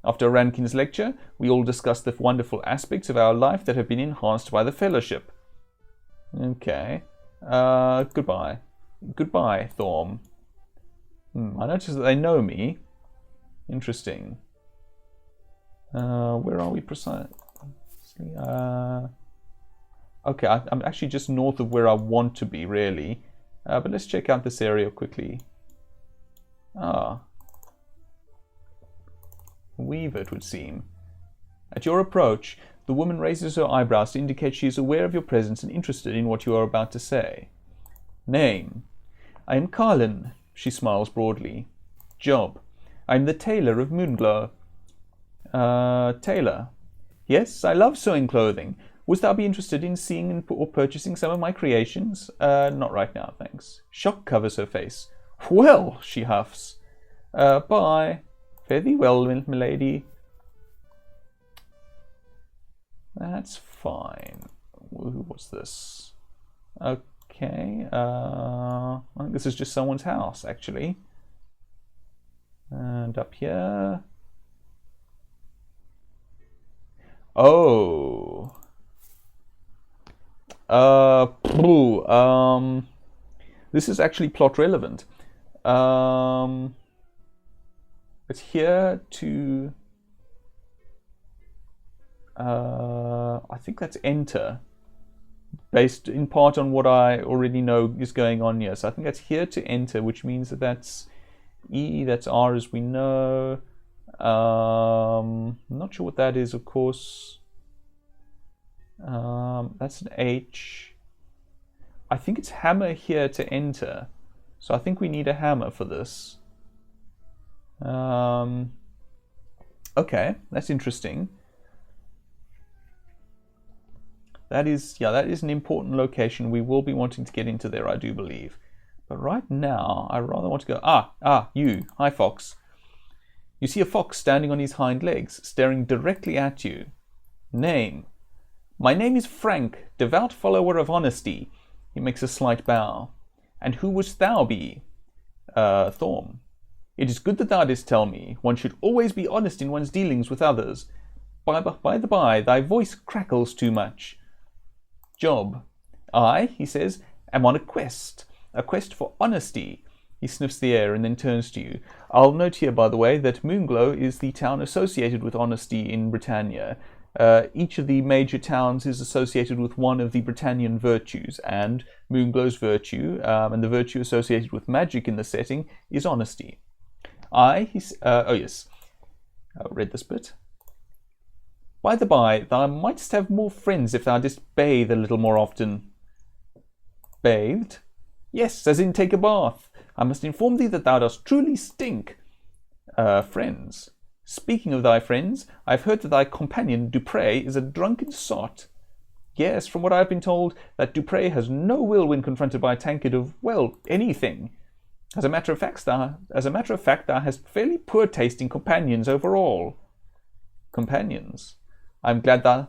After Rankin's lecture, we all discuss the wonderful aspects of our life that have been enhanced by the fellowship. Okay. Goodbye. Goodbye, Thorm. I notice that they know me. Interesting. Where are we precisely? Okay, I'm actually just north of where I want to be, really. But let's check out this area quickly. Weaver, it would seem. At your approach, the woman raises her eyebrows to indicate she is aware of your presence and interested in what you are about to say. Name. I am Carlin. She smiles broadly. Job. I am the tailor of Moonglow. Tailor. Yes, I love sewing clothing. Wouldst thou be interested in seeing or purchasing some of my creations? Not right now, thanks. Shock covers her face. Well, she huffs. Bye. Fare thee well, milady. That's fine. What's this? Okay. I think this is just someone's house, actually. And up here. Oh. This is actually plot relevant. It's here to I think that's enter, based in part on what I already know is going on here. So I think that's here to enter, which means that that's E, that's R as we know. I'm not sure what that is, of course. That's an H. I think it's hammer here to enter. So I think we need a hammer for this. Okay, that's interesting. That is an important location. We will be wanting to get into there, I do believe. But right now, I rather want to go... you. Hi, Fox. You see a fox standing on his hind legs, staring directly at you. Name. My name is Frank, devout follower of honesty. He makes a slight bow. And who wouldst thou be? Thorm. It is good that thou didst tell me. One should always be honest in one's dealings with others. By the by, thy voice crackles too much. Job. I, he says, am on a quest for honesty. He sniffs the air and then turns to you. I'll note here, by the way, that Moonglow is the town associated with honesty in Britannia. Each of the major towns is associated with one of the Britannian virtues, and Moonglow's virtue, and the virtue associated with magic in the setting, is honesty. read this bit. By the by, thou mightst have more friends if thou didst bathe a little more often. Bathed? Yes, as in take a bath. I must inform thee that thou dost truly stink. Friends. Speaking of thy friends, I have heard that thy companion, Dupre, is a drunken sot. Yes, from what I have been told, that Dupre has no will when confronted by a tankard of, well, anything. As a matter of fact, thou hast fairly poor taste in companions overall. Companions? I am glad thou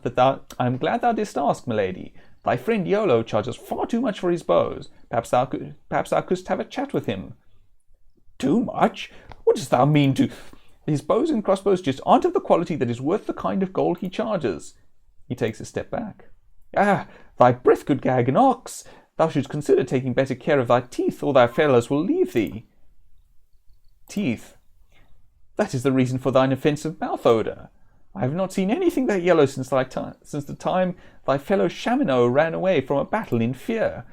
didst ask, milady. Thy friend Iolo charges far too much for his bows. Perhaps thou couldst have a chat with him. Too much? What dost thou mean to... His bows and crossbows just aren't of the quality that is worth the kind of gold he charges. He takes a step back. Ah, thy breath could gag an ox. Thou shouldst consider taking better care of thy teeth, or thy fellows will leave thee. Teeth? That is the reason for thine offensive mouth odour. I have not seen anything that yellow since the time thy fellow Chaminot ran away from a battle in fear.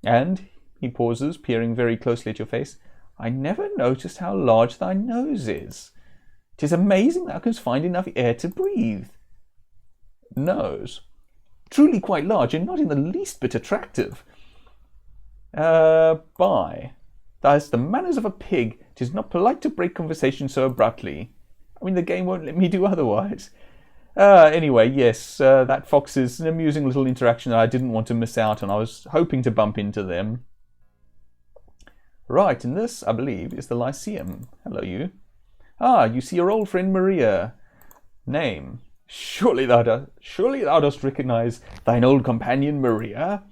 And, he pauses, peering very closely at your face, I never noticed how large thy nose is. 'Tis amazing thou canst find enough air to breathe. Nose? Truly quite large, and not in the least bit attractive. Thou hast the manners of a pig. 'Tis not polite to break conversation so abruptly. I mean, the game won't let me do otherwise. Anyway, yes, that fox is an amusing little interaction that I didn't want to miss out on. I was hoping to bump into them. Right, and this, I believe, is the Lyceum. Hello, you. Ah, you see your old friend Maria. Name. Surely thou dost recognize thine old companion Maria?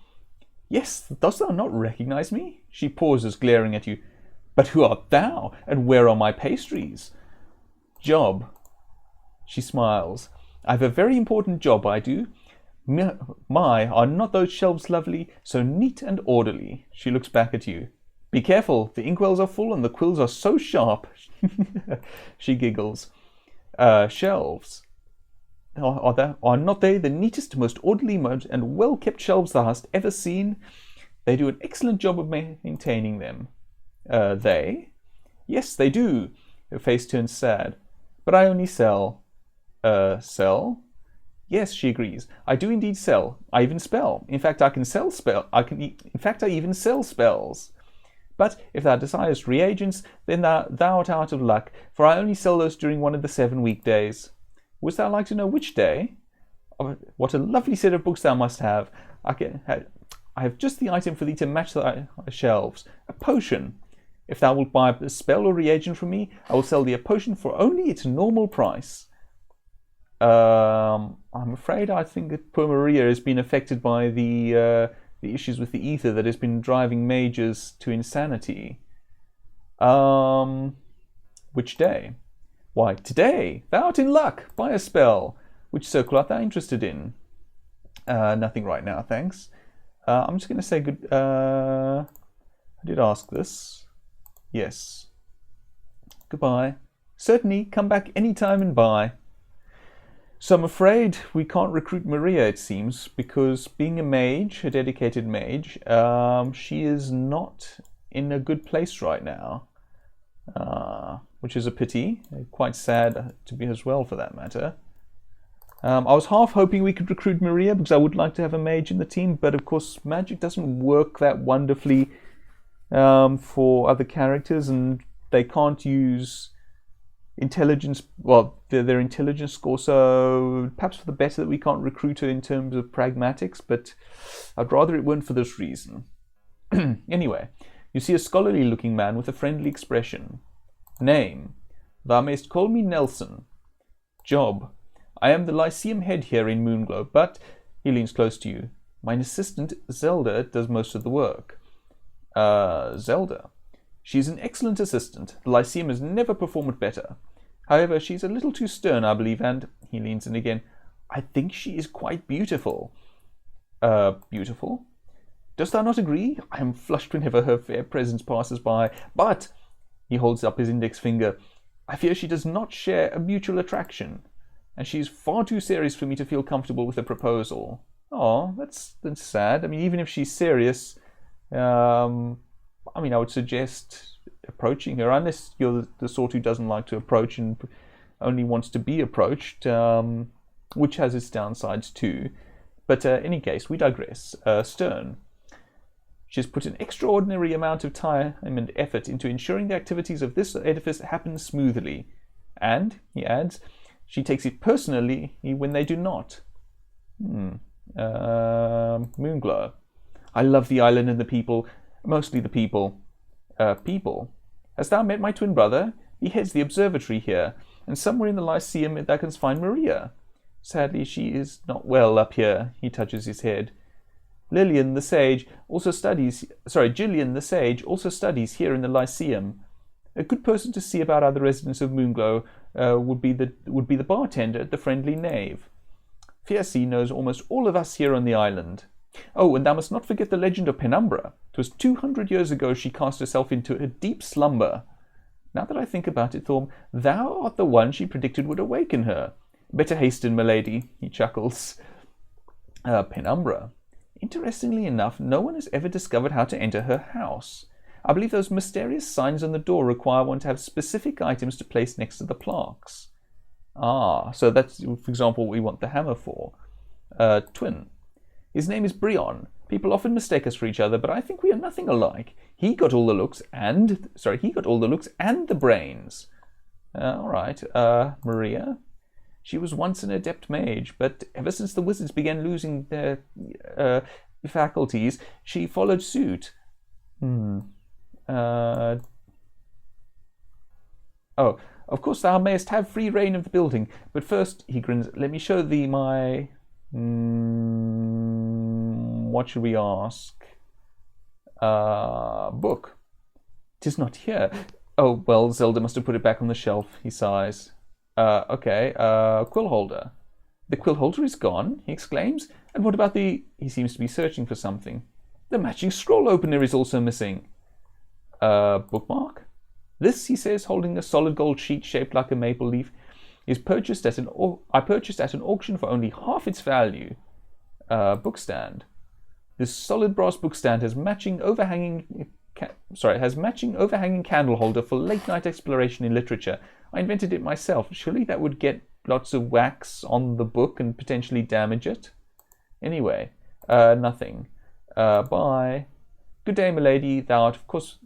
Yes, dost thou not recognize me? She pauses, glaring at you. But who art thou, and where are my pastries? Job. She smiles. I have a very important job, I do. My, are not those shelves lovely, so neat and orderly? She looks back at you. Be careful, the inkwells are full and the quills are so sharp. She giggles. Shelves. Are not they the neatest, most orderly, and well-kept shelves thou hast ever seen? They do an excellent job of maintaining them. They? Yes, they do. Her face turns sad. But I only sell. Sell? Yes, she agrees. I do indeed sell. I even spell. In fact, I even sell spells. But if thou desirest reagents, then thou art out of luck, for I only sell those during one of the 7 weekdays. Wouldst thou like to know which day? Oh, what a lovely set of books thou must have. I have just the item for thee to match thy shelves. A potion. If thou wilt buy a spell or reagent from me, I will sell thee a potion for only its normal price. I'm afraid I think that poor Maria has been affected by the issues with the ether that has been driving mages to insanity. Which day? Why, today. Thou art in luck. Buy a spell. Which circle art thou interested in? Nothing right now, thanks. I'm just going to say good... I did ask this. Yes. Goodbye. Certainly, come back any time and buy. So I'm afraid we can't recruit Maria, it seems, because being a mage, a dedicated mage, she is not in a good place right now, which is a pity. Quite sad to be as well, for that matter. I was half hoping we could recruit Maria because I would like to have a mage in the team, but of course magic doesn't work that wonderfully for other characters, and they can't use intelligence, well, their intelligence score, so perhaps for the better that we can't recruit her in terms of pragmatics, but I'd rather it weren't for this reason. Anyway, you see a scholarly looking man with a friendly expression. Name. Thou mayst call me Nelson. Job. I am the Lyceum head here in Moonglow, but, he leans close to you, my assistant Zelda does most of the work. Zelda. She's an excellent assistant. The Lyceum has never performed better. However, she's a little too stern, I believe, and, he leans in again, I think she is quite beautiful. Beautiful? Dost thou not agree? I am flushed whenever her fair presence passes by, but, he holds up his index finger, I fear she does not share a mutual attraction, and she is far too serious for me to feel comfortable with a proposal. Oh, that's sad. I mean, even if she's serious, I would suggest approaching her, unless you're the sort who doesn't like to approach and only wants to be approached, which has its downsides too. But in any case, we digress. Stern. She has put an extraordinary amount of time and effort into ensuring the activities of this edifice happen smoothly. And, he adds, she takes it personally when they do not. Moonglow. I love the island and the people, mostly the people. People? Hast thou met my twin brother? He heads the observatory here, and somewhere in the Lyceum thou canst find Maria. Sadly, she is not well up here. He touches his head. Gillian the Sage also studies here in the Lyceum. A good person to see about other residents of Moonglow would be the bartender at the Friendly Knave. Fiercy knows almost all of us here on the island. Oh, and thou must not forget the legend of Penumbra. 'Twas 200 years ago she cast herself into a deep slumber. Now that I think about it, Thorm, thou art the one she predicted would awaken her. Better hasten, my lady, he chuckles. Penumbra. Interestingly enough, no one has ever discovered how to enter her house. I believe those mysterious signs on the door require one to have specific items to place next to the plaques. Ah, so that's, for example, what we want the hammer for. Twin. His name is Brion. People often mistake us for each other, but I think we are nothing alike. He got all the looks and the brains. All right. Maria. She was once an adept mage, but ever since the wizards began losing their faculties, she followed suit. Oh, of course thou mayest have free reign of the building, but first, he grins, let me show thee my... what should we ask? Book. 'Tis not here. Oh, well, Zelda must have put it back on the shelf, he sighs. Okay, quill holder. The quill holder is gone, he exclaims. And what about the... He seems to be searching for something. The matching scroll opener is also missing. Bookmark? This, he says, holding a solid gold sheet shaped like a maple leaf, is purchased at an auction for only half its value. Bookstand. This solid brass bookstand has matching overhanging candle holder for late night exploration in literature. I invented it myself. Surely that would get lots of wax on the book and potentially damage it. Anyway, nothing. Bye. Good day, milady. Thou of course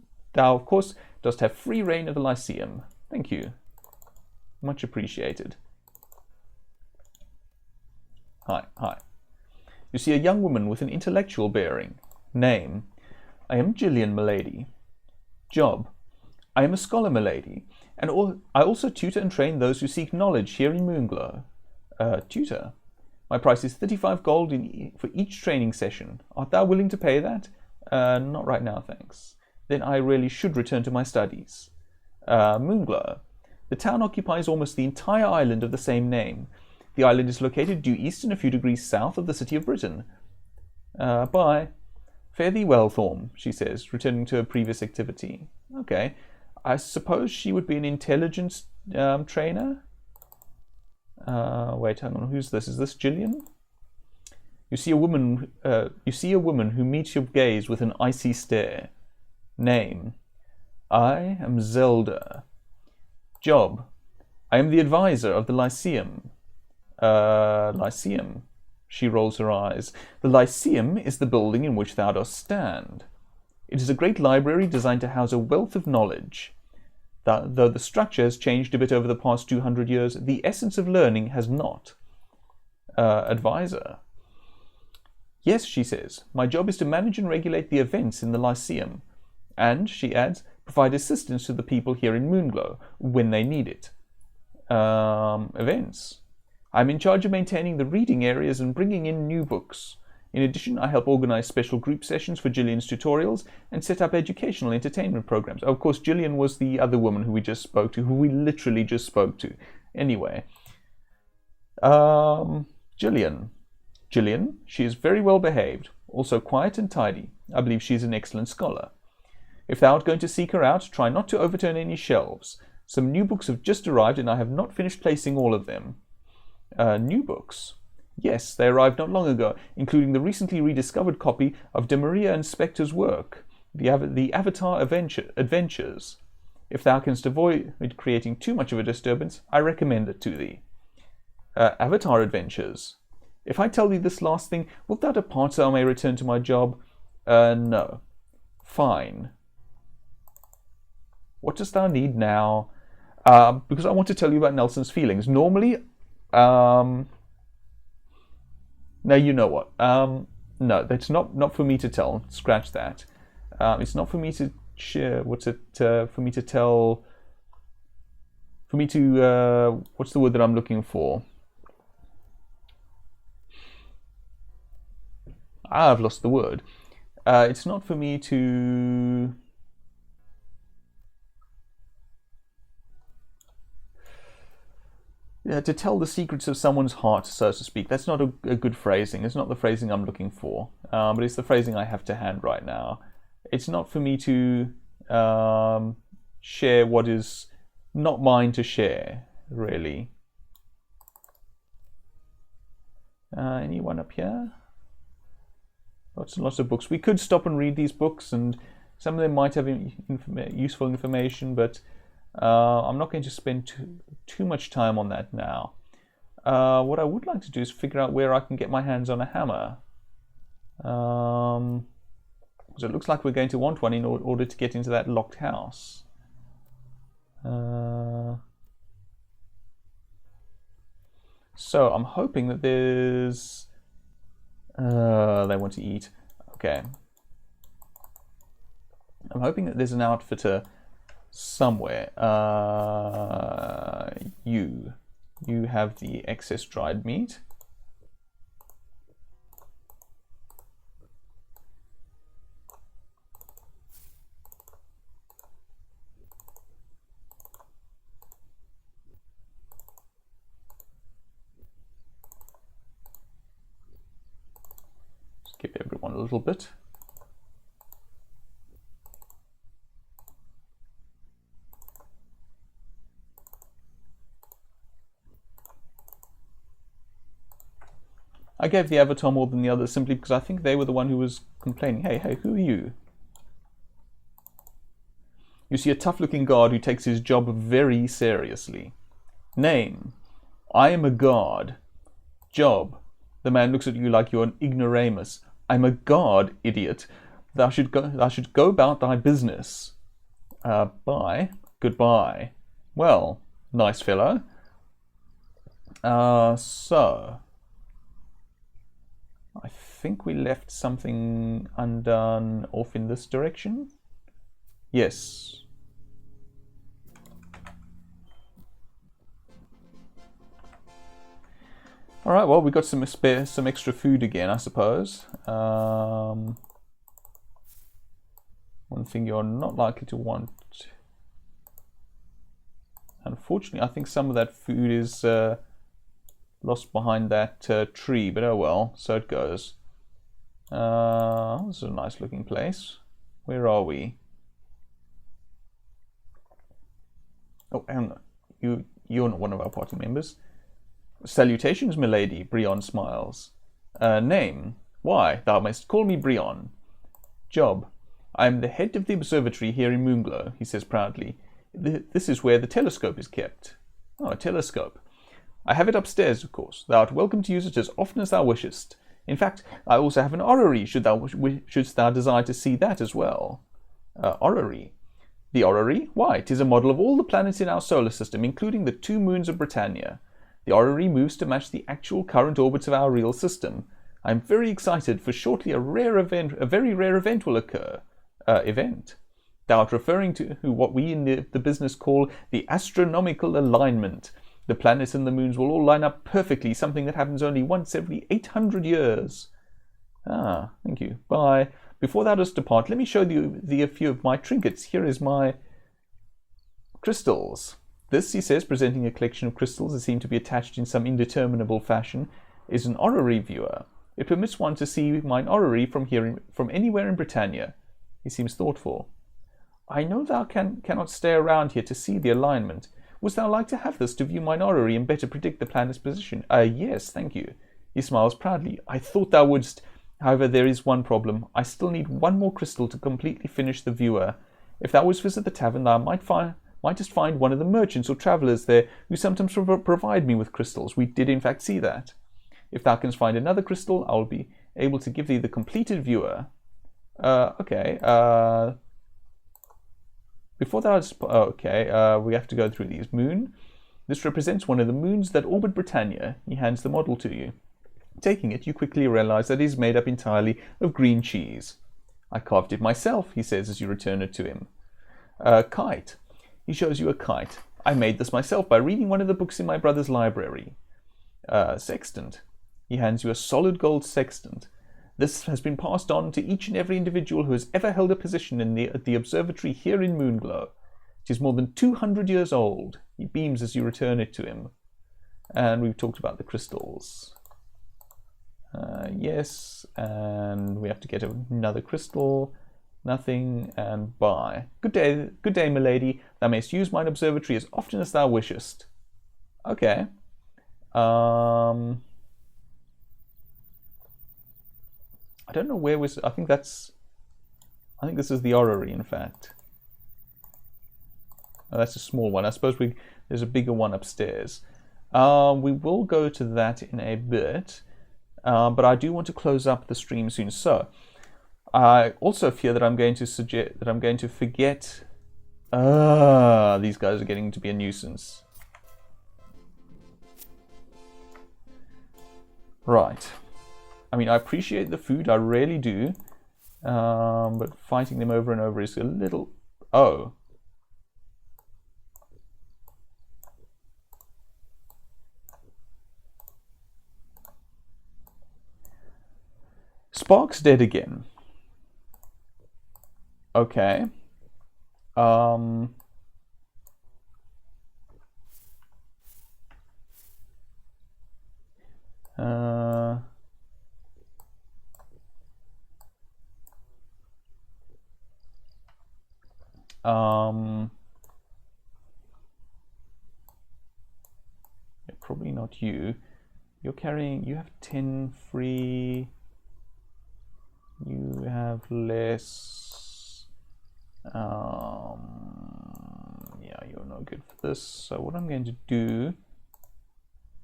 dost have free reign of the Lyceum. Thank you. Much appreciated. Hi. You see a young woman with an intellectual bearing. Name. I am Gillian, milady. Job. I am a scholar, milady, and I also tutor and train those who seek knowledge here in Moonglow. Tutor. My price is 35 gold for each training session. Art thou willing to pay that? Not right now, thanks. Then I really should return to my studies. Moonglow. The town occupies almost the entire island of the same name. The island is located due east and a few degrees south of the city of Britain. Bye. Fare thee well, Thorm, she says, returning to her previous activity. Okay. I suppose she would be an intelligence trainer? Wait, hang on. Who's this? Is this Gillian? You see a woman who meets your gaze with an icy stare. Name. I am Zelda. Job. I am the advisor of the Lyceum. Lyceum. She rolls her eyes. The Lyceum is the building in which thou dost stand. It is a great library designed to house a wealth of knowledge. Though the structure has changed a bit over the past 200 years, the essence of learning has not. Advisor. Yes, she says, my job is to manage and regulate the events in the Lyceum. And, she adds, provide assistance to the people here in Moonglow when they need it. Events. I'm in charge of maintaining the reading areas and bringing in new books. In addition, I help organize special group sessions for Gillian's tutorials and set up educational entertainment programs. Of course, Gillian was the other woman who we just spoke to, who we literally just spoke to. Anyway. Gillian. Gillian, she is very well behaved, also quiet and tidy. I believe she is an excellent scholar. If thou art going to seek her out, try not to overturn any shelves. Some new books have just arrived and I have not finished placing all of them. New books? Yes, they arrived not long ago, including the recently rediscovered copy of de Maria and Spector's work, the Avatar Adventures. If thou canst avoid creating too much of a disturbance, I recommend it to thee. Avatar Adventures. If I tell thee this last thing, wilt thou depart so I may return to my job? No. Fine. What dost thou need now? Because I want to tell you about Nelson's feelings. Normally, no, you know what? No, that's not for me to tell. Scratch that. It's not for me to share. What's it? For me to tell. For me to. What's the word that I'm looking for? I've lost the word. It's not for me to. Yeah, to tell the secrets of someone's heart, so to speak. That's not a good phrasing. It's not the phrasing I'm looking for, but it's the phrasing I have to hand right now. It's not for me to share what is not mine to share, really. Anyone up here? Lots and lots of books. We could stop and read these books, and some of them might have useful information, but I'm not going to spend too much time on that now. What I would like to do is figure out where I can get my hands on a hammer. So it looks like we're going to want one in order to get into that locked house. So I'm hoping that there's... they want to eat. Okay. I'm hoping that there's an outfitter somewhere. You have the excess dried meat. Just give everyone a little bit. I gave the Avatar more than the others simply because I think they were the one who was complaining. Hey, who are you? You see a tough-looking guard who takes his job very seriously. Name: I am a guard. Job: the man looks at you like you're an ignoramus. I'm a guard, idiot. Thou should go about thy business. Bye. Goodbye. Well, nice fellow. So... I think we left something undone off in this direction. Yes. All right. Well, we got some extra food again, I suppose. One thing you're not likely to want. Unfortunately, I think some of that food is. Lost behind that tree, but oh well, so it goes. This is a nice looking place. Where are we? Oh, hang on. You're not one of our party members. Salutations, milady, Brion smiles. Name? Why, thou mayst call me Brion. Job: I am the head of the observatory here in Moonglow, he says proudly. This is where the telescope is kept. Oh, a telescope. I have it upstairs, of course. Thou art welcome to use it as often as thou wishest. In fact, I also have an orrery, shouldst thou desire to see that as well. Orrery? The orrery? Why, 'tis a model of all the planets in our solar system, including the 2 moons of Britannia. The orrery moves to match the actual current orbits of our real system. I am very excited, for shortly a very rare event will occur. Event? Thou art referring to what we in the business call the astronomical alignment. The planets and the moons will all line up perfectly, something that happens only once every 800 years. Ah, thank you. Bye. Before thou dost depart, let me show thee a few of my trinkets. Here is my crystals. This, he says, presenting a collection of crystals that seem to be attached in some indeterminable fashion, is an orrery viewer. It permits one to see mine orrery from anywhere in Britannia. He seems thoughtful. I know thou cannot stay around here to see the alignment. Wouldst thou like to have this to view mine orrery and better predict the planet's position? Yes, thank you. He smiles proudly. I thought thou wouldst. However, there is one problem. I still need one more crystal to completely finish the viewer. If thou wouldst visit the tavern, thou might Might just find one of the merchants or travellers there who sometimes provide me with crystals. We did in fact see that. If thou canst find another crystal, I will be able to give thee the completed viewer. Okay. Before that, we have to go through these. Moon. This represents one of the moons that orbit Britannia. He hands the model to you. Taking it, you quickly realize that it is made up entirely of green cheese. I carved it myself, he says as you return it to him. Kite. He shows you a kite. I made this myself by reading one of the books in my brother's library. Sextant. He hands you a solid gold sextant. This has been passed on to each and every individual who has ever held a position at the observatory here in Moonglow. It is more than 200 years old. He beams as you return it to him. And we've talked about the crystals. Yes, and we have to get another crystal. Nothing, and buy. Good day, milady. Thou mayst use mine observatory as often as thou wishest. Okay. I don't know where I think this is the orrery, in fact. Oh, that's a small one. I suppose there's a bigger one upstairs. We will go to that in a bit, but I do want to close up the stream soon. So I also fear that I'm going to forget. These guys are getting to be a nuisance. Right. I mean, I appreciate the food, I really do. But fighting them over and over is a little... Oh. Spark's dead again. Okay. Yeah, probably not you. You have 10 free. You have less. Yeah, you're no good for this. So what I'm going to do.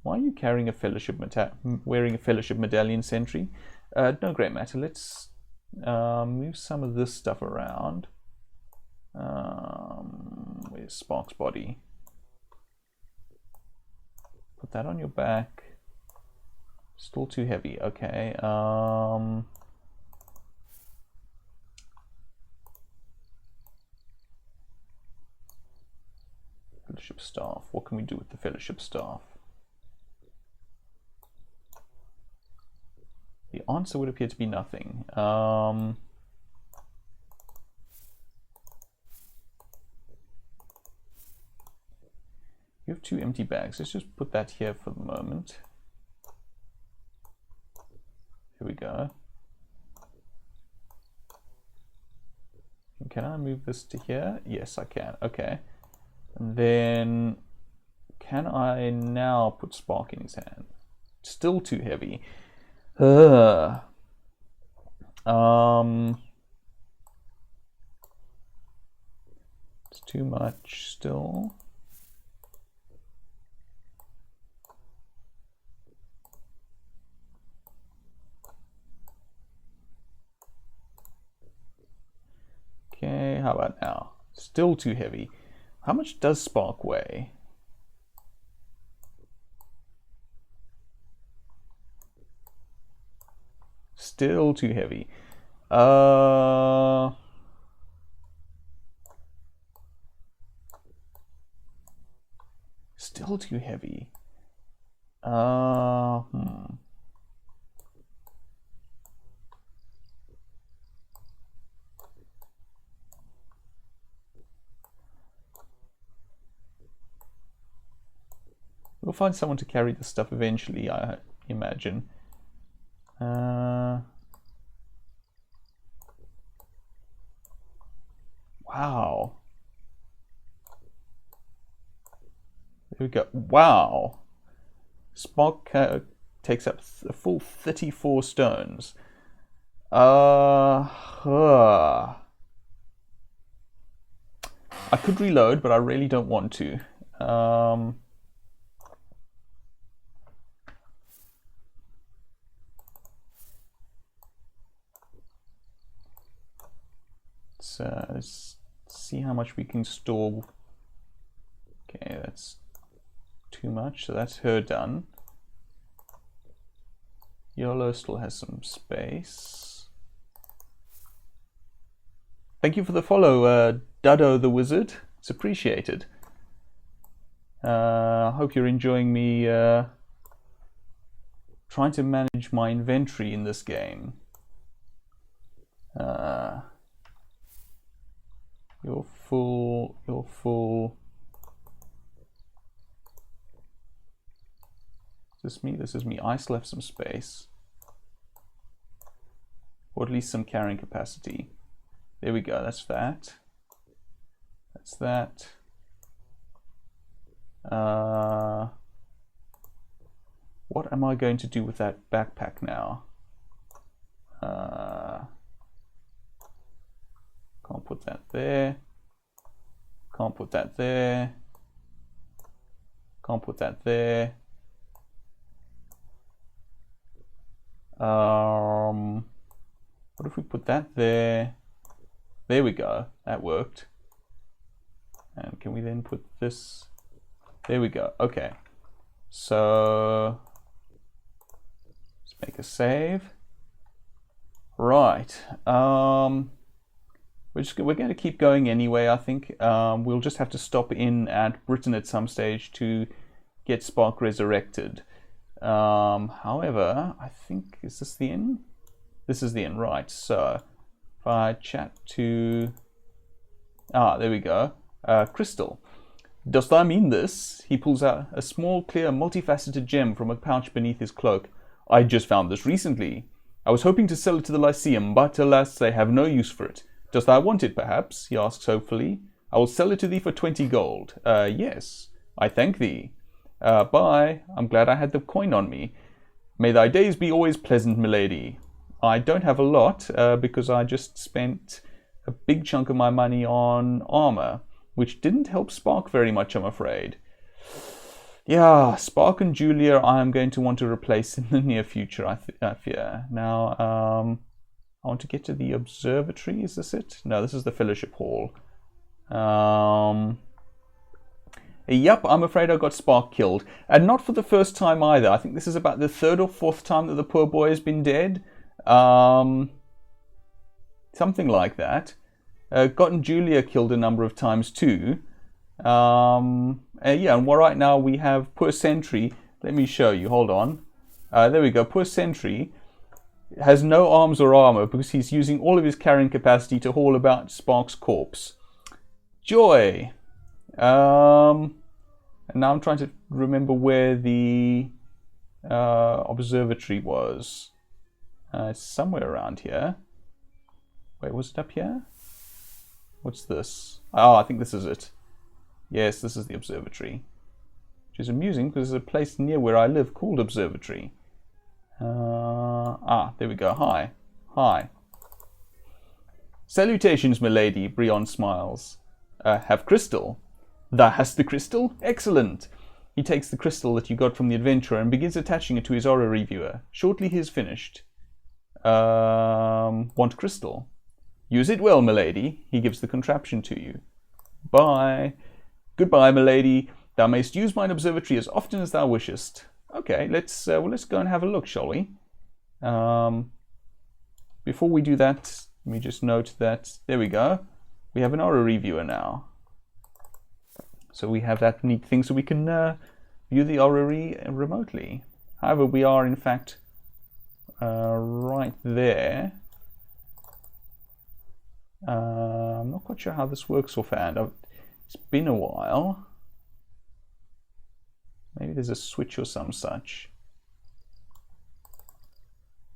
Why are you carrying a wearing a fellowship medallion, sentry? No great matter. Let's move some of this stuff around. Where's Spark's body? Put that on your back. Still too heavy. Okay. Fellowship staff. What can we do with the fellowship staff? The answer would appear to be nothing. You have 2 empty bags. Let's just put that here for the moment. Here we go. Can I move this to here? Yes, I can. Okay. And then, can I now put Spark in his hand? Still too heavy. It's too much still. Okay, how about now? Still too heavy. How much does Spark weigh? Still too heavy. Still too heavy. We'll find someone to carry this stuff eventually, I imagine. Wow. There we go. Wow. Spark takes up a full 34 stones. I could reload, but I really don't want to. Let's see how much we can store. Okay, that's too much, so that's her done. YOLO still has some space. Thank you for the follow, Duddo the Wizard. It's appreciated. I hope you're enjoying me trying to manage my inventory in this game. You're full, you're full. Is this me? This is me. I still have some space. Or at least some carrying capacity. There we go, that's that. That's that. What am I going to do with that backpack now? Can't put that there. Can't put that there. Can't put that there. What if we put that there? There we go. That worked. And can we then put this? There we go. Okay. So let's make a save. Right. We're going to keep going anyway, I think. We'll just have to stop in at Britain at some stage to get Spark resurrected. However, I think, is this the inn? This is the inn, right. So if I chat to, there we go. Crystal. Dost thou mean this? He pulls out a small, clear, multifaceted gem from a pouch beneath his cloak. I just found this recently. I was hoping to sell it to the Lyceum, but alas, they have no use for it. Dost thou want it, perhaps? He asks hopefully. I will sell it to thee for 20 gold. Yes. I thank thee. Bye. I'm glad I had the coin on me. May thy days be always pleasant, milady. I don't have a lot, because I just spent a big chunk of my money on armor, which didn't help Spark very much, I'm afraid. Yeah, Spark and Julia I am going to want to replace in the near future, I fear. Now, I want to get to the observatory, is this it? No, this is the Fellowship Hall. Yep, I'm afraid I got Spark killed. And not for the first time either. I think this is about the third or fourth time that the poor boy has been dead. Something like that. Gotten Julia killed a number of times too. Yeah, and right now we have poor Sentry. Let me show you, hold on. There we go, poor Sentry has no arms or armor because he's using all of his carrying capacity to haul about Spark's corpse. Joy! And now I'm trying to remember where the observatory was. It's somewhere around here. Wait, was it up here? What's this? Oh, I think this is it. Yes, this is the observatory. Which is amusing because there's a place near where I live called Observatory. There we go. Hi. Hi. Salutations, milady, Brion smiles. Have crystal. Thou hast the crystal? Excellent. He takes the crystal that you got from the adventurer and begins attaching it to his orrery viewer. Shortly he is finished. Want crystal? Use it well, milady. He gives the contraption to you. Bye. Goodbye, milady. Thou mayst use mine observatory as often as thou wishest. Okay, let's go and have a look, shall we? Before we do that, let me just note that, there we go. We have an orrery viewer now. So we have that neat thing so we can view the orrery remotely. However, we are in fact right there. I'm not quite sure how this works offhand. It's been a while. Maybe there's a switch or some such.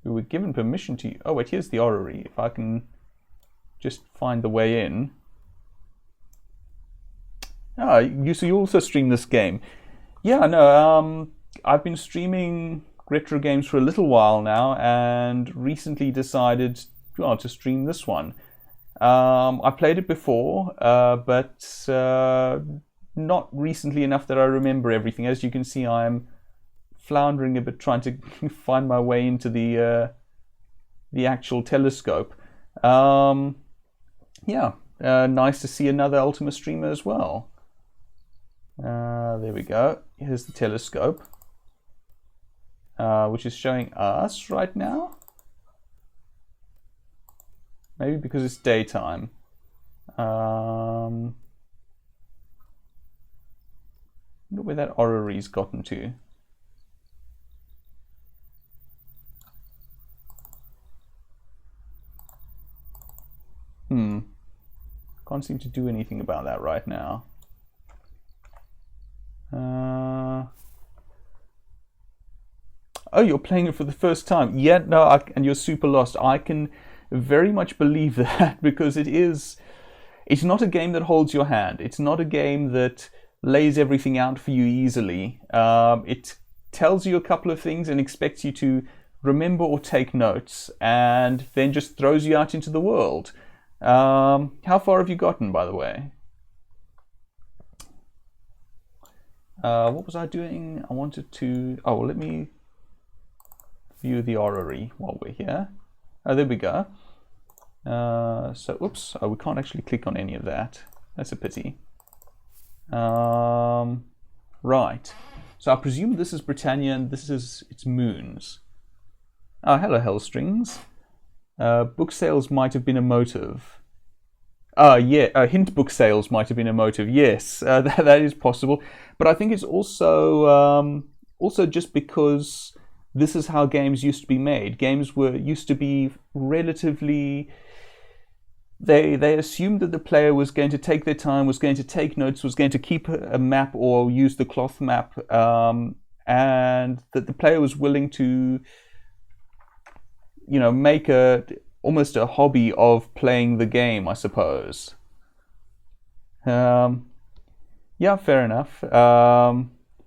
We were given permission to... Oh wait, here's the orrery. If I can just find the way in. Ah, so you also stream this game. Yeah, no, I've been streaming retro games for a little while now and recently decided, well, to stream this one. I played it before, but not recently enough that I remember everything. As you can see, I'm floundering a bit trying to find my way into the actual telescope. Yeah, nice to see another Ultima streamer as well. There we go. Here's the telescope, which is showing us right now. Maybe because it's daytime. Wonder where that orrery's gotten to. Can't seem to do anything about that right now. Oh, you're playing it for the first time? Yeah, no, and you're super lost. I can very much believe that, because it's not a game that holds your hand. It's not a game that lays everything out for you easily. It tells you a couple of things and expects you to remember or take notes, and then just throws you out into the world. How far have you gotten, by the way? What was I doing? I wanted to... Oh, let me view the orrery while we're here. Oh, there we go. So, oops. Oh, we can't actually click on any of that. That's a pity. Right. So I presume this is Britannia and this is its moons. Oh, hello, Hellstrings. Book sales might have been a motive. Yeah, hint book sales might have been a motive. Yes, that is possible. But I think it's also just because this is how games used to be made. Games used to be relatively... They assumed that the player was going to take their time, was going to take notes, was going to keep a map or use the cloth map, and that the player was willing to, make almost a hobby of playing the game, I suppose. Yeah, fair enough.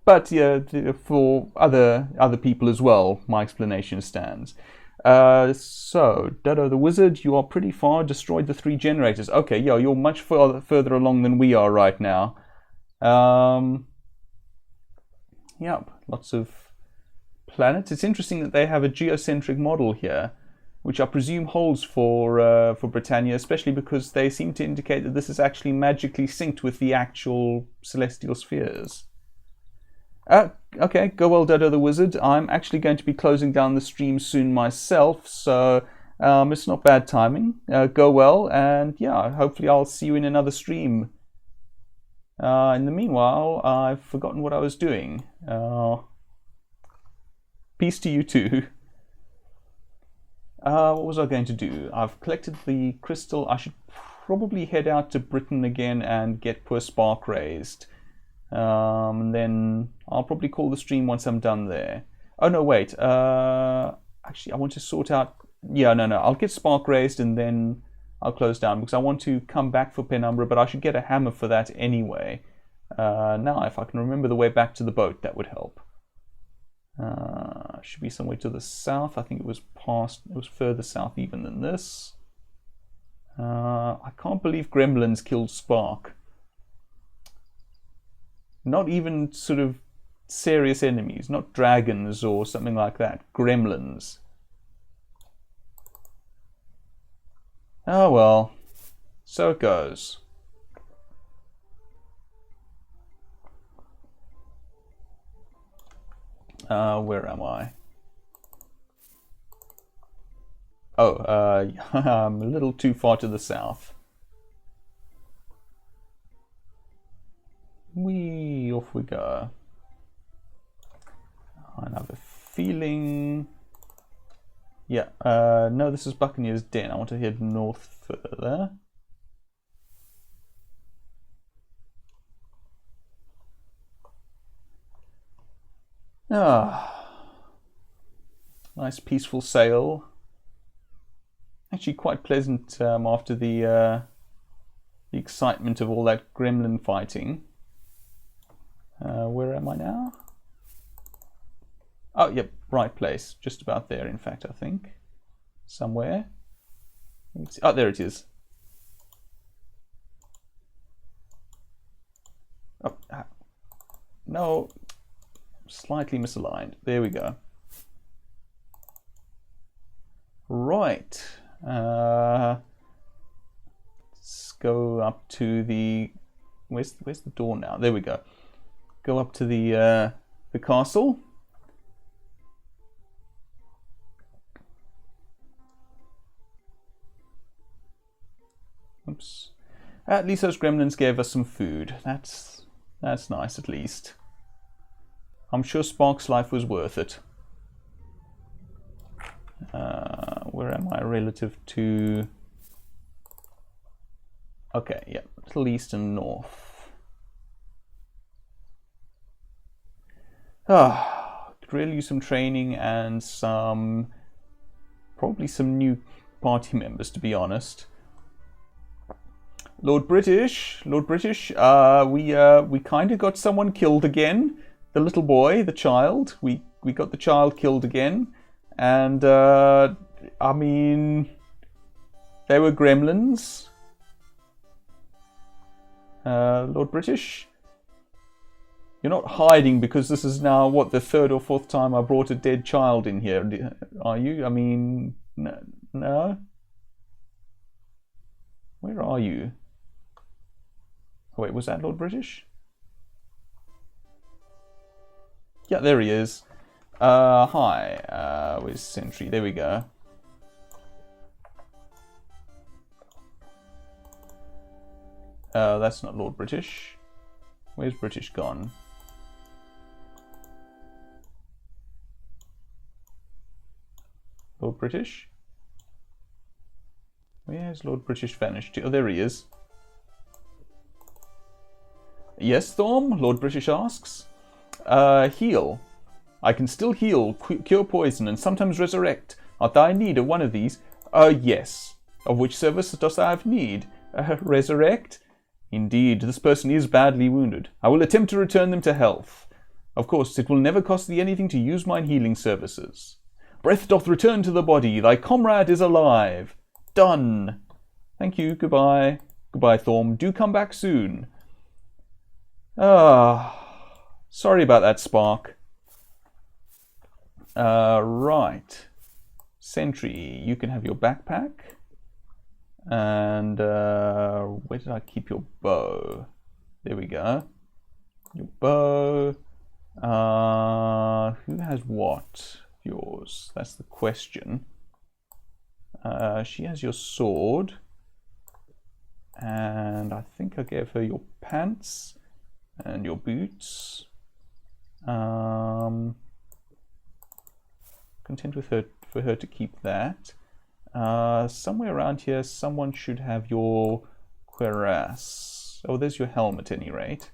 But yeah, for other people as well, my explanation stands. So, Dodo the Wizard, you are pretty far, destroyed the 3 generators. Okay, yeah, you're much further along than we are right now. Yep, lots of planets. It's interesting that they have a geocentric model here, which I presume holds for Britannia, especially because they seem to indicate that this is actually magically synced with the actual celestial spheres. Okay, go well, Dodo the Wizard. I'm actually going to be closing down the stream soon myself, so it's not bad timing. Go well, and yeah, hopefully I'll see you in another stream. In the meanwhile, I've forgotten what I was doing. Peace to you too. What was I going to do? I've collected the crystal. I should probably head out to Britain again and get poor Spark raised. Then I'll probably call the stream once I'm done there. Oh no, wait. Actually, I want to sort out... Yeah, no. I'll get Spark raised and then I'll close down because I want to come back for Penumbra, but I should get a hammer for that anyway. Now, if I can remember the way back to the boat, that would help. Should be somewhere to the south. I think it was further south even than this. I can't believe gremlins killed Spark. Not even sort of serious enemies, not dragons or something like that. Gremlins. Oh well, so it goes. Where am I? Oh, I'm a little too far to the south. Off we go. I have a feeling... Yeah, no, this is Buccaneer's Den. I want to head north further. Nice peaceful sail. Actually quite pleasant after the excitement of all that gremlin fighting. Where am I now? Oh, yep, right place. Just about there, in fact, I think. Somewhere. Oh, there it is. No, slightly misaligned. There we go. Right. Let's go up to the... Where's the door now? There we go. Go up to the castle. Oops. At least those gremlins gave us some food. That's nice, at least. I'm sure Spark's life was worth it. Where am I relative to... Okay, yeah, Middle East and North. Could really use some training and probably some new party members, to be honest. Lord British, we kind of got someone killed again. The little boy, the child, we got the child killed again, and I mean, they were gremlins. Lord British, you're not hiding because this is now, what, the third or fourth time I brought a dead child in here, are you? I mean, no? Where are you? Oh, wait, was that Lord British? Yeah, there he is. Hi, where's Sentry? There we go. That's not Lord British. Where's British gone? Lord British? Where's Lord British vanished to? Oh, there he is. Yes, Thorm? Lord British asks. Heal. I can still heal, cure poison, and sometimes resurrect. Art thou in need of one of these? Yes. Of which service dost thou have need? Resurrect? Indeed, this person is badly wounded. I will attempt to return them to health. Of course, it will never cost thee anything to use mine healing services. Breath doth return to the body. Thy comrade is alive. Done. Thank you. Goodbye. Goodbye, Thorm. Do come back soon. Sorry about that, Spark. Right. Sentry, you can have your backpack. And where did I keep your bow? There we go. Your bow. Who has what? Yours. That's the question. She has your sword. And I think I gave her your pants and your boots. Content with her, for her to keep that. Somewhere around here, someone should have your cuirass. Oh, there's your helmet, at any rate.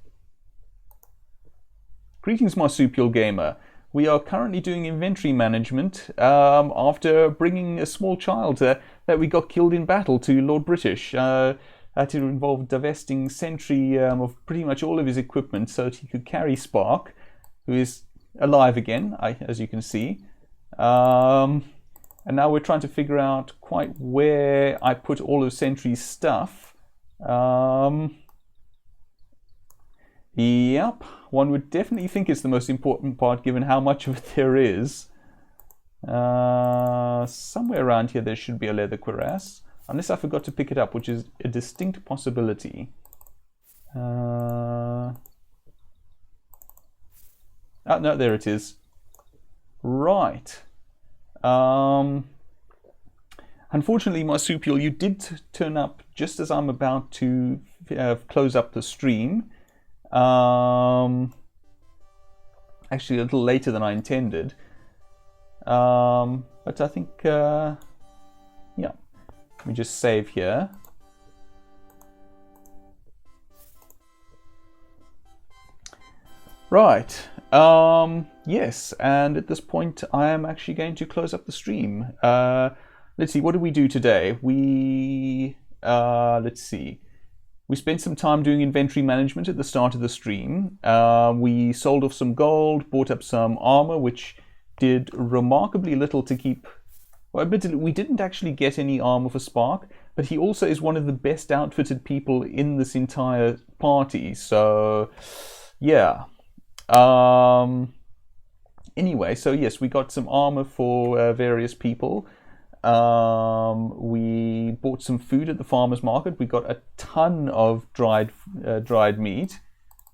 Greetings, marsupial gamer. We are currently doing inventory management after bringing a small child that we got killed in battle to Lord British. Had to involve divesting Sentry of pretty much all of his equipment so that he could carry Spark, who is alive again, as you can see. And now we're trying to figure out quite where I put all of Sentry's stuff. Yep, one would definitely think it's the most important part given how much of it there is. Somewhere around here there should be a leather cuirass. Unless I forgot to pick it up, which is a distinct possibility. Oh, no, there it is. Right. Unfortunately, Marsupial, you did turn up just as I'm about to close up the stream. Actually, a little later than I intended. But I think, yeah. Let me just save here. Right. Yes, and at this point I am actually going to close up the stream. Let's see, what did we do today? Let's see. We spent some time doing inventory management at the start of the stream. We sold off some gold, bought up some armor, which did remarkably little to keep... Well, admittedly, we didn't actually get any armor for Spark, but he also is one of the best outfitted people in this entire party, so yeah. Anyway, so yes, we got some armor for various people. We bought some food at the farmer's market. We got a ton of dried meat.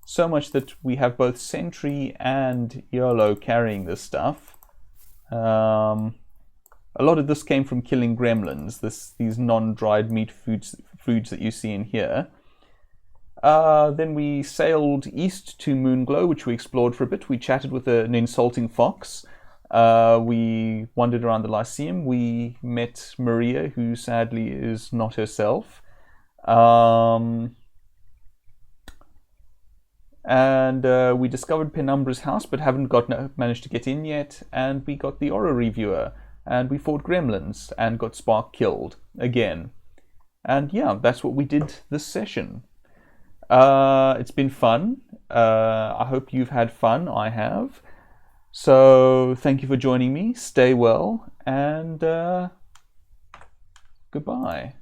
So much that we have both Sentry and Yolo carrying this stuff. A lot of this came from killing gremlins, these non-dried meat foods that you see in here. Then we sailed east to Moonglow, which we explored for a bit. We chatted with an insulting fox. We wandered around the Lyceum. We met Maria, who sadly is not herself. And we discovered Penumbra's house, but haven't managed to get in yet. And we got the Aura Reviewer, and we fought gremlins and got Spark killed again. And yeah, that's what we did this session. It's been fun. I hope you've had fun. I have. So thank you for joining me. Stay well, and goodbye.